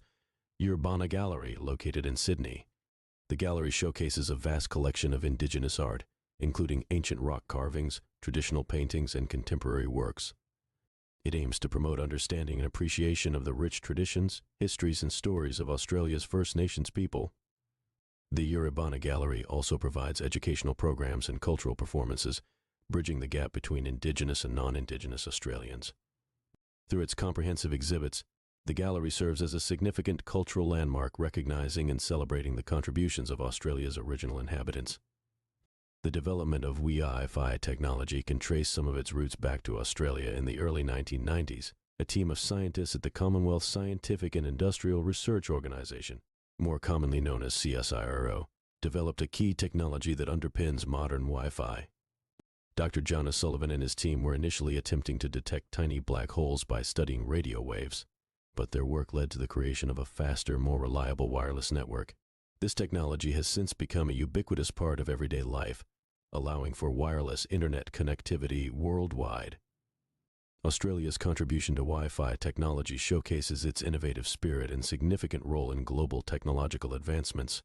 Yiribana Gallery, located in Sydney. The gallery showcases a vast collection of Indigenous art, including ancient rock carvings, traditional paintings, and contemporary works. It aims to promote understanding and appreciation of the rich traditions, histories, and stories of Australia's First Nations people. The Yiribana Gallery also provides educational programs and cultural performances, bridging the gap between Indigenous and non-Indigenous Australians. Through its comprehensive exhibits, the gallery serves as a significant cultural landmark recognizing and celebrating the contributions of Australia's original inhabitants. The development of Wi-Fi technology can trace some of its roots back to Australia in the early 1990s. A team of scientists at the Commonwealth Scientific and Industrial Research Organization, more commonly known as CSIRO, developed a key technology that underpins modern Wi-Fi. Dr. John O'Sullivan and his team were initially attempting to detect tiny black holes by studying radio waves, but their work led to the creation of a faster, more reliable wireless network. This technology has since become a ubiquitous part of everyday life, allowing for wireless internet connectivity worldwide. Australia's contribution to Wi-Fi technology showcases its innovative spirit and significant role in global technological advancements.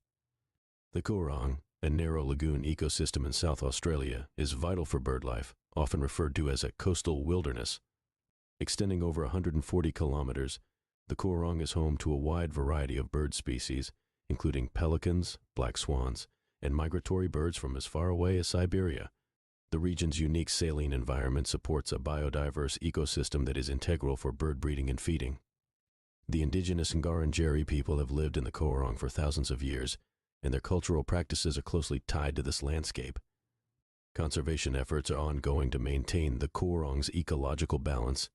The Coorong, a narrow lagoon ecosystem in South Australia, is vital for bird life, often referred to as a coastal wilderness. Extending over 140 kilometers, the Coorong is home to a wide variety of bird species, including pelicans, black swans, and migratory birds from as far away as Siberia. The region's unique saline environment supports a biodiverse ecosystem that is integral for bird breeding and feeding. The indigenous Ngarrindjeri people have lived in the Coorong for thousands of years, and their cultural practices are closely tied to this landscape. Conservation efforts are ongoing to maintain the Coorong's ecological balance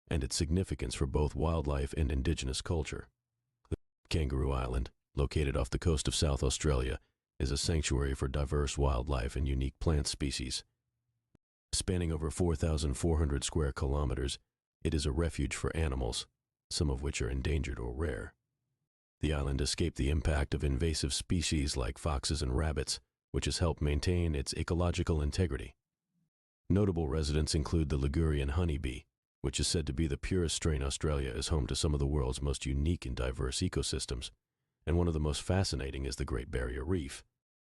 and its significance for both wildlife and indigenous culture. Kangaroo Island, located off the coast of South Australia, is a sanctuary for diverse wildlife and unique plant species. Spanning over 4,400 square kilometers, it is a refuge for animals, some of which are endangered or rare. The island escaped the impact of invasive species like foxes and rabbits, which has helped maintain its ecological integrity. Notable residents include the Ligurian honeybee, which is said to be the purest strain. Australia is home to some of the world's most unique and diverse ecosystems, and one of the most fascinating is the Great Barrier Reef.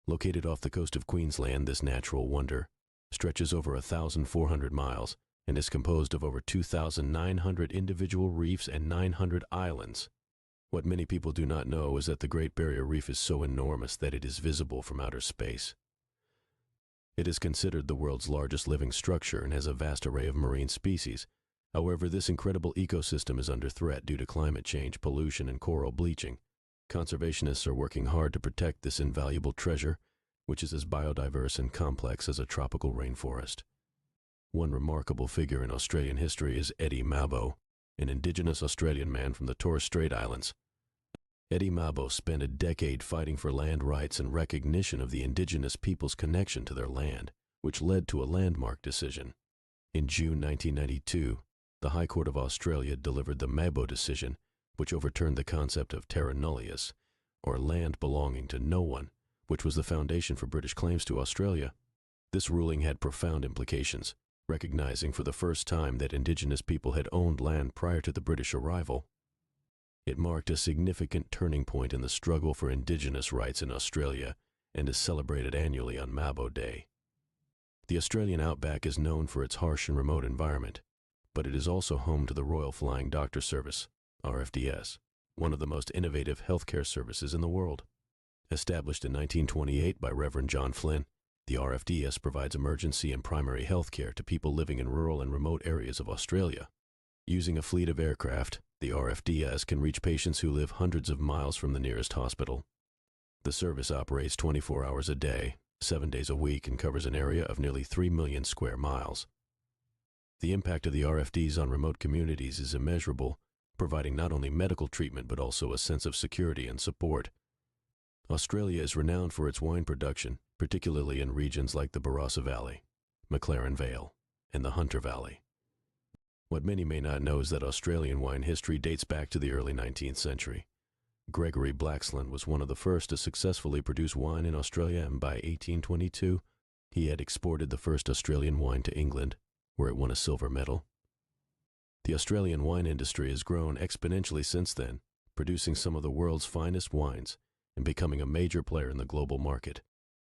Located off the coast of Queensland, this natural wonder stretches over 1,400 miles and is composed of over 2,900 individual reefs and 900 islands. What many people do not know is that the Great Barrier Reef is so enormous that it is visible from outer space. It is considered the world's largest living structure and has a vast array of marine species. However, this incredible ecosystem is under threat due to climate change, pollution, and coral bleaching. Conservationists are working hard to protect this invaluable treasure, which is as biodiverse and complex as a tropical rainforest. One remarkable figure in Australian history is Eddie Mabo, an indigenous Australian man from the Torres Strait Islands. Eddie Mabo spent a decade fighting for land rights and recognition of the indigenous people's connection to their land, which led to a landmark decision. In June 1992, the High Court of Australia delivered the Mabo decision, which overturned the concept of terra nullius, or land belonging to no one, which was the foundation for British claims to Australia. This ruling had profound implications, recognizing for the first time that indigenous people had owned land prior to the British arrival. It marked a significant turning point in the struggle for indigenous rights in Australia and is celebrated annually on Mabo Day. The Australian outback is known for its harsh and remote environment, but it is also home to the Royal Flying Doctor Service, RFDS, one of the most innovative healthcare services in the world. Established in 1928 by Reverend John Flynn, the RFDS provides emergency and primary health care to people living in rural and remote areas of Australia. Using a fleet of aircraft, the RFDS can reach patients who live hundreds of miles from the nearest hospital. The service operates 24 hours a day, 7 days a week, and covers an area of nearly 3 million square miles. The impact of the RFDs on remote communities is immeasurable, providing not only medical treatment but also a sense of security and support. Australia is renowned for its wine production, particularly in regions like the Barossa Valley, McLaren Vale, and the Hunter Valley. What many may not know is that Australian wine history dates back to the early 19th century. Gregory Blaxland was one of the first to successfully produce wine in Australia, and by 1822, he had exported the first Australian wine to England, where it won a silver medal. The Australian wine industry has grown exponentially since then, producing some of the world's finest wines and becoming a major player in the global market.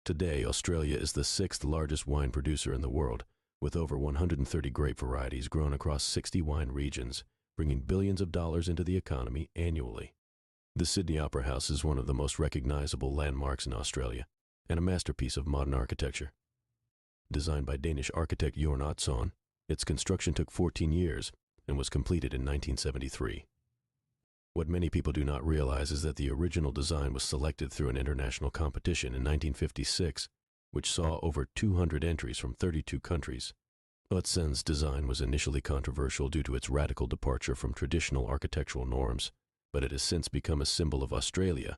Today, Australia is the 6th largest wine producer in the world, with over 130 grape varieties grown across 60 wine regions, bringing billions of dollars into the economy annually. The Sydney Opera House is one of the most recognizable landmarks in Australia, and a masterpiece of modern architecture. Designed by Danish architect Jorn Utzon, its construction took 14 years and was completed in 1973. What many people do not realize is that the original design was selected through an international competition in 1956, which saw over 200 entries from 32 countries. Utzon's design was initially controversial due to its radical departure from traditional architectural norms, but it has since become a symbol of Australia.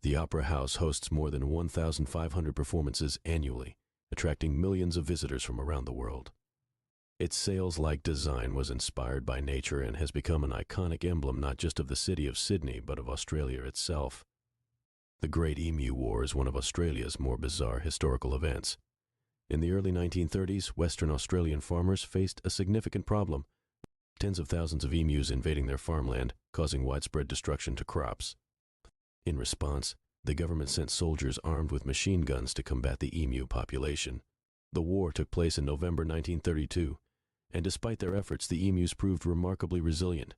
The Opera House hosts more than 1,500 performances annually, attracting millions of visitors from around the world. Its sails-like design was inspired by nature and has become an iconic emblem not just of the city of Sydney but of Australia itself. The Great Emu War is one of Australia's more bizarre historical events. In the early 1930s, Western Australian farmers faced a significant problem: tens of thousands of emus invading their farmland, causing widespread destruction to crops. In response, the government sent soldiers armed with machine guns to combat the emu population. The war took place in November 1932, and despite their efforts, the emus proved remarkably resilient.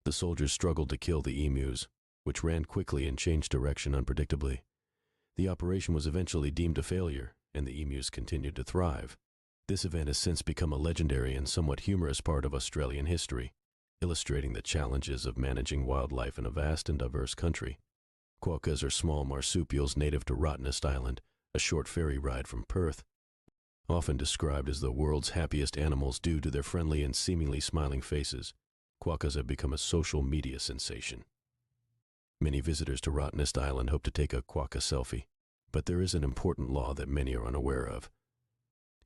The soldiers struggled to kill the emus, which ran quickly and changed direction unpredictably. The operation was eventually deemed a failure, and the emus continued to thrive. This event has since become a legendary and somewhat humorous part of Australian history, illustrating the challenges of managing wildlife in a vast and diverse country. Quokkas are small marsupials native to Rottnest Island, a short ferry ride from Perth. Often described as the world's happiest animals due to their friendly and seemingly smiling faces, quokkas have become a social media sensation. Many visitors to Rottnest Island hope to take a quokka selfie, but there is an important law that many are unaware of.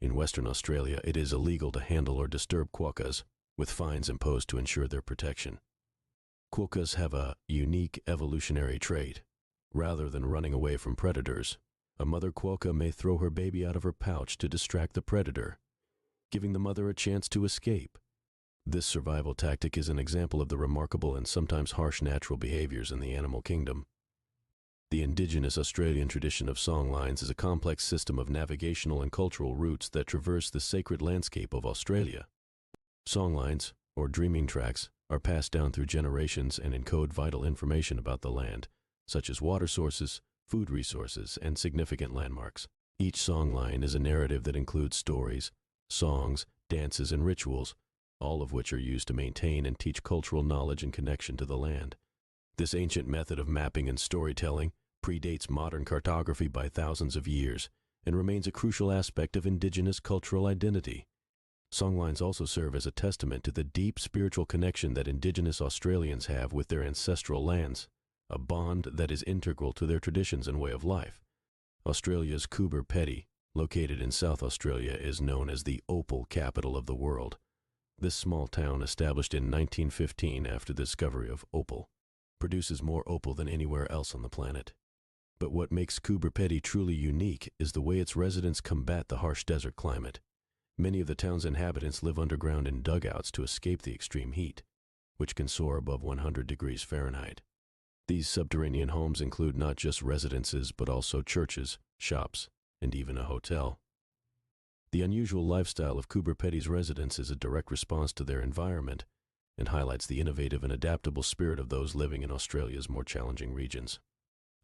In Western Australia, it is illegal to handle or disturb quokkas, with fines imposed to ensure their protection. Quokkas have a unique evolutionary trait. Rather than running away from predators, a mother quokka may throw her baby out of her pouch to distract the predator, giving the mother a chance to escape. This survival tactic is an example of the remarkable and sometimes harsh natural behaviors in the animal kingdom. The indigenous Australian tradition of songlines is a complex system of navigational and cultural routes that traverse the sacred landscape of Australia. Songlines, or dreaming tracks, are passed down through generations and encode vital information about the land, such as water sources, food resources, and significant landmarks. Each songline is a narrative that includes stories, songs, dances, and rituals, all of which are used to maintain and teach cultural knowledge and connection to the land. This ancient method of mapping and storytelling predates modern cartography by thousands of years and remains a crucial aspect of indigenous cultural identity. Songlines also serve as a testament to the deep spiritual connection that indigenous Australians have with their ancestral lands, a bond that is integral to their traditions and way of life. Australia's Coober Pedy, located in South Australia, is known as the opal capital of the world. This small town, established in 1915 after the discovery of opal, produces more opal than anywhere else on the planet. But what makes Coober Pedy truly unique is the way its residents combat the harsh desert climate. Many of the town's inhabitants live underground in dugouts to escape the extreme heat, which can soar above 100 degrees Fahrenheit. These subterranean homes include not just residences, but also churches, shops, and even a hotel. The unusual lifestyle of Coober Pedy's residents is a direct response to their environment and highlights the innovative and adaptable spirit of those living in Australia's more challenging regions.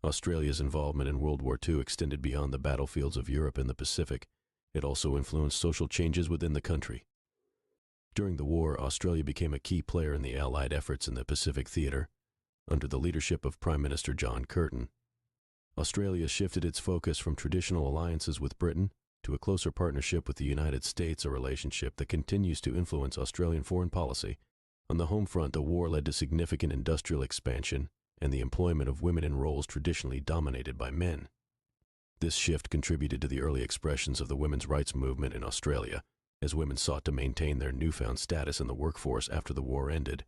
Australia's involvement in World War II extended beyond the battlefields of Europe and the Pacific. It also influenced social changes within the country. During the war, Australia became a key player in the Allied efforts in the Pacific Theater, under the leadership of Prime Minister John Curtin. Australia shifted its focus from traditional alliances with Britain to a closer partnership with the United States, a relationship that continues to influence Australian foreign policy. On the home front, the war led to significant industrial expansion and the employment of women in roles traditionally dominated by men. This shift contributed to the early expressions of the women's rights movement in Australia, as women sought to maintain their newfound status in the workforce after the war ended.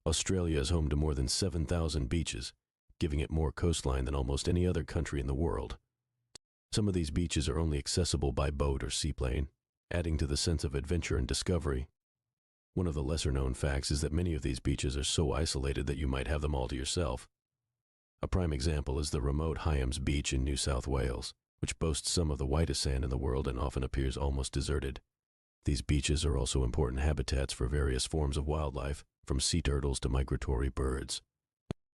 Australia is home to more than 7,000 beaches, giving it more coastline than almost any other country in the world. Some of these beaches are only accessible by boat or seaplane, adding to the sense of adventure and discovery. One of the lesser-known facts is that many of these beaches are so isolated that you might have them all to yourself. A prime example is the remote Hyams Beach in New South Wales, which boasts some of the whitest sand in the world and often appears almost deserted. These beaches are also important habitats for various forms of wildlife, from sea turtles to migratory birds.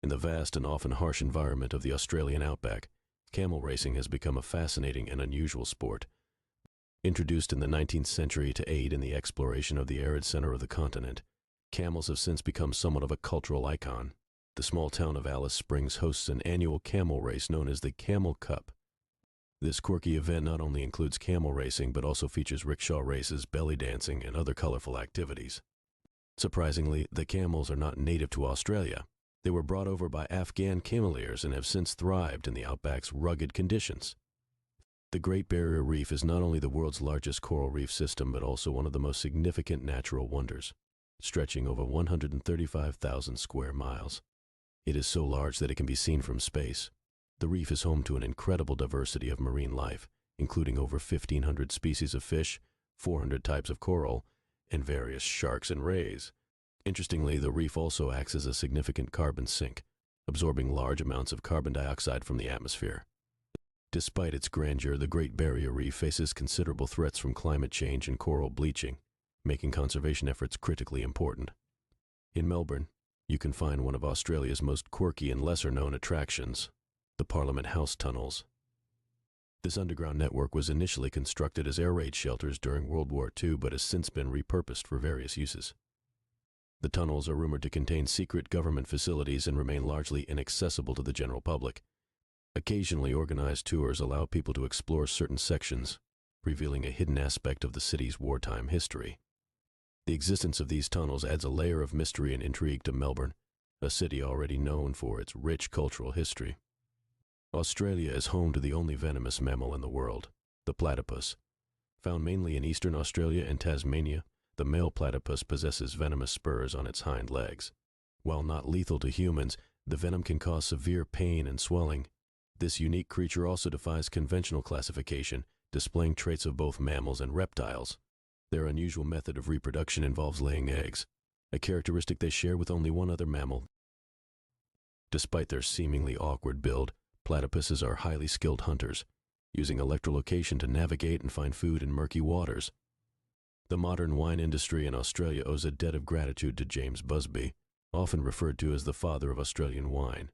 In the vast and often harsh environment of the Australian outback, camel racing has become a fascinating and unusual sport. Introduced in the 19th century to aid in the exploration of the arid center of the continent, camels have since become somewhat of a cultural icon. The small town of Alice Springs hosts an annual camel race known as the Camel Cup. This quirky event not only includes camel racing, but also features rickshaw races, belly dancing, and other colorful activities. Surprisingly, the camels are not native to Australia. They were brought over by Afghan cameleers and have since thrived in the outback's rugged conditions. The Great Barrier Reef is not only the world's largest coral reef system, but also one of the most significant natural wonders, stretching over 135,000 square miles. It is so large that it can be seen from space. The reef is home to an incredible diversity of marine life, including over 1,500 species of fish, 400 types of coral, and various sharks and rays. Interestingly, the reef also acts as a significant carbon sink, absorbing large amounts of carbon dioxide from the atmosphere. Despite its grandeur, the Great Barrier Reef faces considerable threats from climate change and coral bleaching, making conservation efforts critically important. In Melbourne, you can find one of Australia's most quirky and lesser-known attractions, the Parliament House tunnels. This underground network was initially constructed as air raid shelters during World War II, but has since been repurposed for various uses. The tunnels are rumored to contain secret government facilities and remain largely inaccessible to the general public. Occasionally, organized tours allow people to explore certain sections, revealing a hidden aspect of the city's wartime history. The existence of these tunnels adds a layer of mystery and intrigue to Melbourne, a city already known for its rich cultural history. Australia is home to the only venomous mammal in the world, the platypus. Found mainly in eastern Australia and Tasmania, the male platypus possesses venomous spurs on its hind legs. While not lethal to humans, the venom can cause severe pain and swelling. This unique creature also defies conventional classification, displaying traits of both mammals and reptiles. Their unusual method of reproduction involves laying eggs, a characteristic they share with only one other mammal. Despite their seemingly awkward build, Platypuses are highly skilled hunters, using echolocation to navigate and find food in murky waters. The modern wine industry in Australia owes a debt of gratitude to James Busby, often referred to as the father of Australian wine.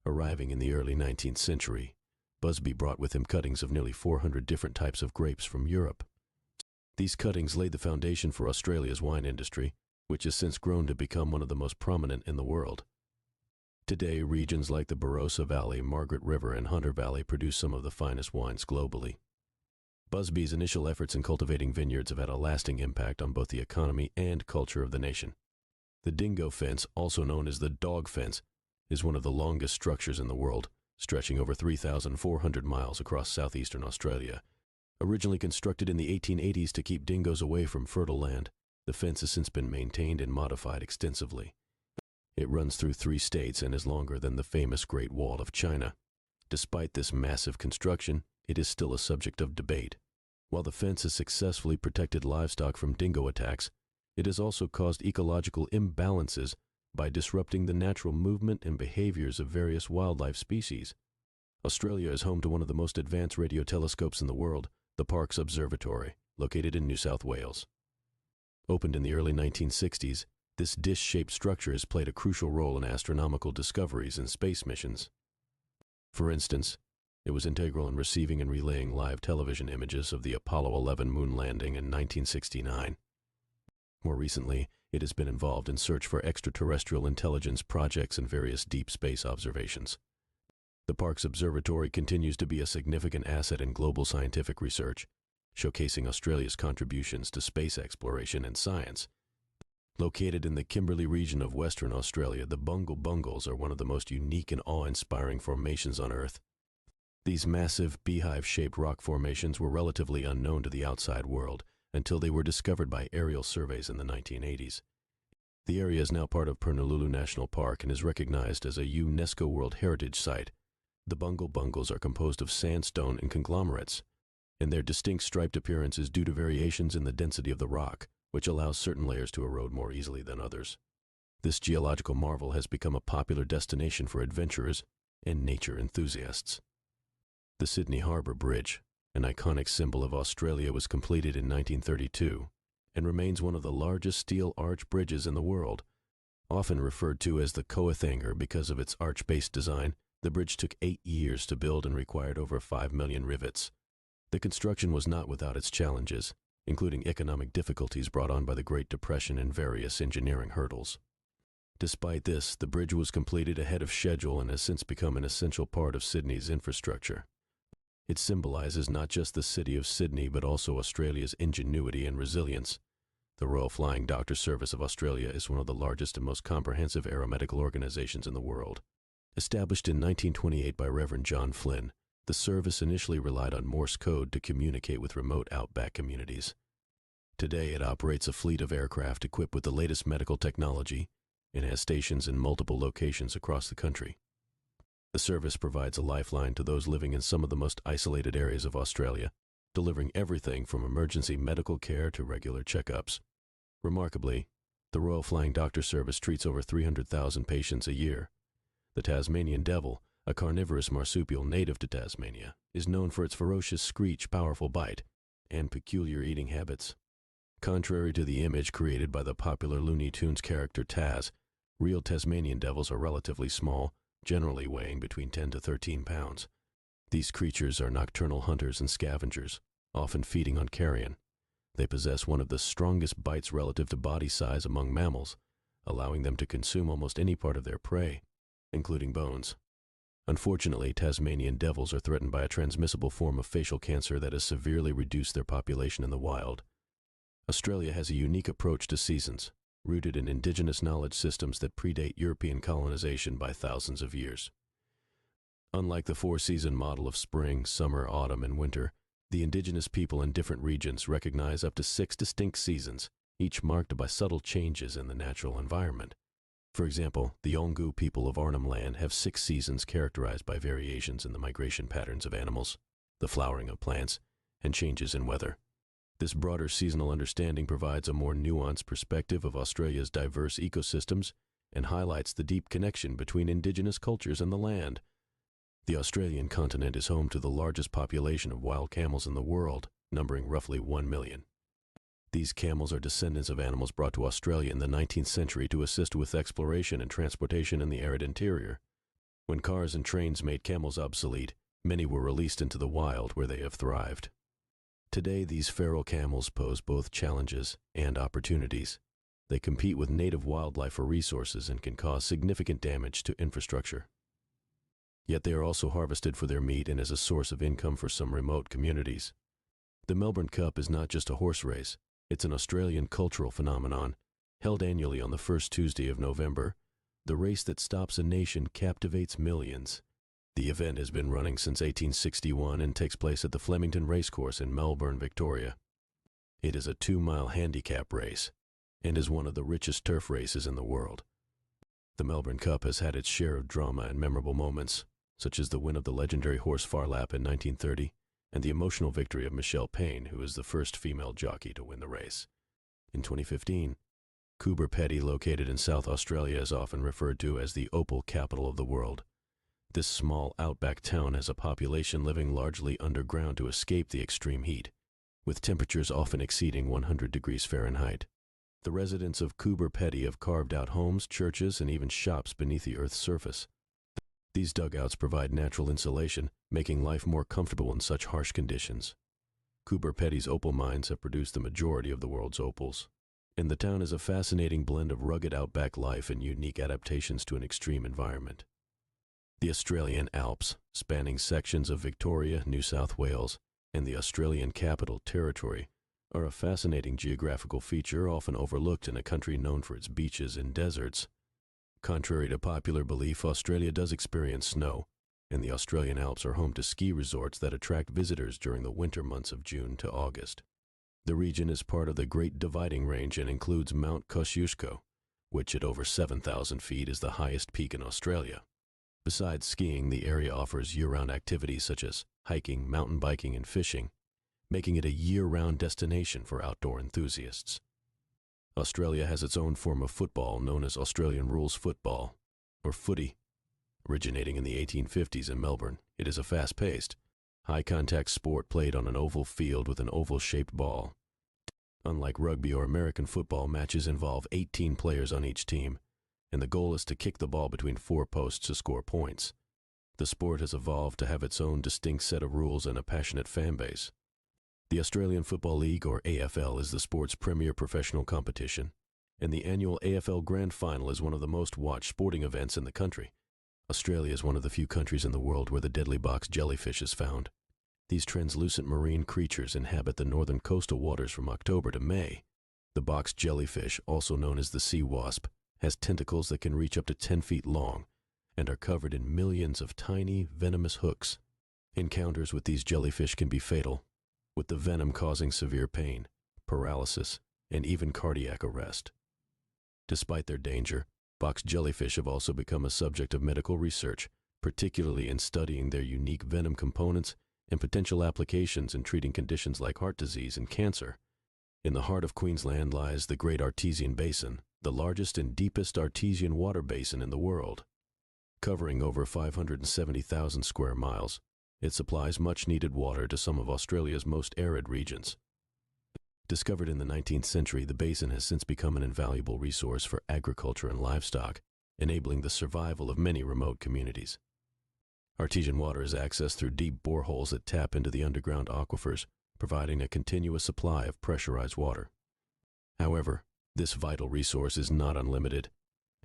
Arriving in the early 19th century, Busby brought with him cuttings of nearly 400 different types of grapes from Europe. These cuttings laid the foundation for Australia's wine industry, which has since grown to become one of the most prominent in the world. Today, regions like the Barossa Valley, Margaret River, and Hunter Valley produce some of the finest wines globally. Busby's initial efforts in cultivating vineyards have had a lasting impact on both the economy and culture of the nation. The dingo fence, also known as the dog fence, is one of the longest structures in the world, stretching over 3,400 miles across southeastern Australia. Originally constructed in the 1880s to keep dingoes away from fertile land, the fence has since been maintained and modified extensively. It runs through 3 states and is longer than the famous Great Wall of China. Despite this massive construction, it is still a subject of debate. While the fence has successfully protected livestock from dingo attacks, it has also caused ecological imbalances by disrupting the natural movement and behaviors of various wildlife species. Australia is home to one of the most advanced radio telescopes in the world, the Parkes Observatory, located in New South Wales. Opened in the early 1960s, this dish-shaped structure has played a crucial role in astronomical discoveries and space missions. For instance, it was integral in receiving and relaying live television images of the Apollo 11 moon landing in 1969. More recently, it has been involved in search for extraterrestrial intelligence projects and various deep space observations. The Parkes Observatory continues to be a significant asset in global scientific research, showcasing Australia's contributions to space exploration and science. Located in the Kimberley region of Western Australia, the Bungle Bungles are one of the most unique and awe-inspiring formations on Earth. These massive, beehive-shaped rock formations were relatively unknown to the outside world until they were discovered by aerial surveys in the 1980s. The area is now part of Purnululu National Park and is recognized as a UNESCO World Heritage Site. The Bungle Bungles are composed of sandstone and conglomerates, and their distinct striped appearance is due to variations in the density of the rock, which allows certain layers to erode more easily than others. This geological marvel has become a popular destination for adventurers and nature enthusiasts. The Sydney Harbour Bridge, an iconic symbol of Australia, was completed in 1932 and remains one of the largest steel arch bridges in the world. Often referred to as the Coathanger because of its arch-based design, the bridge took 8 years to build and required over 5 million rivets. The construction was not without its challenges, including economic difficulties brought on by the Great Depression and various engineering hurdles. Despite this, the bridge was completed ahead of schedule and has since become an essential part of Sydney's infrastructure. It symbolizes not just the city of Sydney, but also Australia's ingenuity and resilience. The Royal Flying Doctor Service of Australia is one of the largest and most comprehensive aeromedical organizations in the world. Established in 1928 by Reverend John Flynn, the service initially relied on Morse code to communicate with remote outback communities. Today, it operates a fleet of aircraft equipped with the latest medical technology and has stations in multiple locations across the country. The service provides a lifeline to those living in some of the most isolated areas of Australia, delivering everything from emergency medical care to regular checkups. Remarkably, the Royal Flying Doctor Service treats over 300,000 patients a year. The Tasmanian devil, a carnivorous marsupial native to Tasmania, is known for its ferocious screech, powerful bite, and peculiar eating habits. Contrary to the image created by the popular Looney Tunes character Taz, real Tasmanian devils are relatively small, generally weighing between 10 to 13 pounds. These creatures are nocturnal hunters and scavengers, often feeding on carrion. They possess one of the strongest bites relative to body size among mammals, allowing them to consume almost any part of their prey, including bones. Unfortunately, Tasmanian devils are threatened by a transmissible form of facial cancer that has severely reduced their population in the wild. Australia has a unique approach to seasons, rooted in indigenous knowledge systems that predate European colonization by thousands of years. Unlike the four-season model of spring, summer, autumn, and winter, the indigenous people in different regions recognize up to 6 distinct seasons, each marked by subtle changes in the natural environment. For example, the Yolngu people of Arnhem Land have 6 seasons characterized by variations in the migration patterns of animals, the flowering of plants, and changes in weather. This broader seasonal understanding provides a more nuanced perspective of Australia's diverse ecosystems and highlights the deep connection between indigenous cultures and the land. The Australian continent is home to the largest population of wild camels in the world, numbering roughly 1 million. These camels are descendants of animals brought to Australia in the 19th century to assist with exploration and transportation in the arid interior. When cars and trains made camels obsolete, many were released into the wild where they have thrived. Today, these feral camels pose both challenges and opportunities. They compete with native wildlife for resources and can cause significant damage to infrastructure. Yet they are also harvested for their meat and as a source of income for some remote communities. The Melbourne Cup is not just a horse race. It's an Australian cultural phenomenon. Held annually on the first Tuesday of November, the race that stops a nation captivates millions. The event has been running since 1861 and takes place at the Flemington Racecourse in Melbourne, Victoria. It is a 2-mile handicap race and is one of the richest turf races in the world. The Melbourne Cup has had its share of drama and memorable moments, such as the win of the legendary horse Phar Lap in 1930 and the emotional victory of Michelle Payne, who is the first female jockey to win the race. In 2015, Coober Pedy, located in South Australia, is often referred to as the opal capital of the world. This small outback town has a population living largely underground to escape the extreme heat, with temperatures often exceeding 100 degrees Fahrenheit. The residents of Coober Pedy have carved out homes, churches, and even shops beneath the Earth's surface. These dugouts provide natural insulation, making life more comfortable in such harsh conditions. Coober Pedy's opal mines have produced the majority of the world's opals, and the town is a fascinating blend of rugged outback life and unique adaptations to an extreme environment. The Australian Alps, spanning sections of Victoria, New South Wales, and the Australian Capital Territory, are a fascinating geographical feature often overlooked in a country known for its beaches and deserts. Contrary to popular belief, Australia does experience snow, and the Australian Alps are home to ski resorts that attract visitors during the winter months of June to August. The region is part of the Great Dividing Range and includes Mount Kosciuszko, which at over 7,000 feet is the highest peak in Australia. Besides skiing, the area offers year-round activities such as hiking, mountain biking, and fishing, making it a year-round destination for outdoor enthusiasts. Australia has its own form of football known as Australian rules football, or footy. Originating in the 1850s in Melbourne, it is a fast-paced, high-contact sport played on an oval field with an oval-shaped ball. Unlike rugby or American football, matches involve 18 players on each team, and the goal is to kick the ball between 4 posts to score points. The sport has evolved to have its own distinct set of rules and a passionate fan base. The Australian Football League, or AFL, is the sport's premier professional competition, and the annual AFL Grand Final is one of the most watched sporting events in the country. Australia is one of the few countries in the world where the deadly box jellyfish is found. These translucent marine creatures inhabit the northern coastal waters from October to May. The box jellyfish, also known as the sea wasp, has tentacles that can reach up to 10 feet long and are covered in millions of tiny, venomous hooks. Encounters with these jellyfish can be fatal, with the venom causing severe pain, paralysis, and even cardiac arrest. Despite their danger, box jellyfish have also become a subject of medical research, particularly in studying their unique venom components and potential applications in treating conditions like heart disease and cancer. In the heart of Queensland lies the Great Artesian Basin, the largest and deepest artesian water basin in the world. Covering over 570,000 square miles, it supplies much-needed water to some of Australia's most arid regions. Discovered in the 19th century, the basin has since become an invaluable resource for agriculture and livestock, enabling the survival of many remote communities. Artesian water is accessed through deep boreholes that tap into the underground aquifers, providing a continuous supply of pressurized water. However, this vital resource is not unlimited,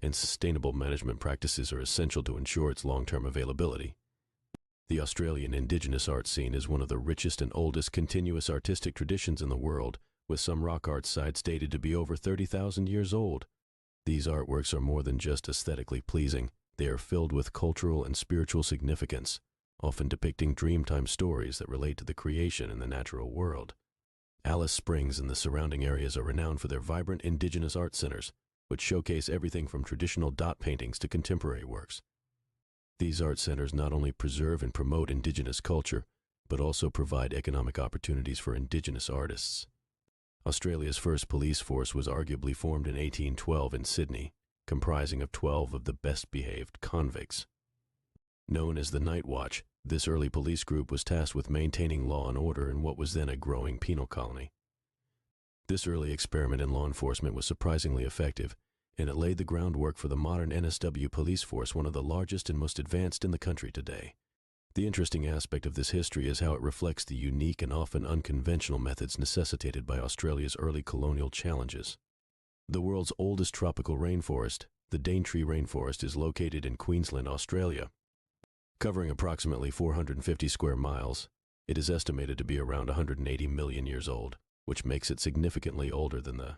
and sustainable management practices are essential to ensure its long-term availability. The Australian Indigenous art scene is one of the richest and oldest continuous artistic traditions in the world, with some rock art sites dated to be over 30,000 years old. These artworks are more than just aesthetically pleasing. They are filled with cultural and spiritual significance, often depicting dreamtime stories that relate to the creation and the natural world. Alice Springs and the surrounding areas are renowned for their vibrant Indigenous art centers, which showcase everything from traditional dot paintings to contemporary works. These art centers not only preserve and promote Indigenous culture, but also provide economic opportunities for Indigenous artists. Australia's first police force was arguably formed in 1812 in Sydney, comprising of 12 of the best-behaved convicts. Known as the Night Watch, this early police group was tasked with maintaining law and order in what was then a growing penal colony. This early experiment in law enforcement was surprisingly effective, and it laid the groundwork for the modern NSW police force, one of the largest and most advanced in the country today. The interesting aspect of this history is how it reflects the unique and often unconventional methods necessitated by Australia's early colonial challenges. The world's oldest tropical rainforest, the Daintree Rainforest, is located in Queensland, Australia. Covering approximately 450 square miles, it is estimated to be around 180 million years old, which makes it significantly older than the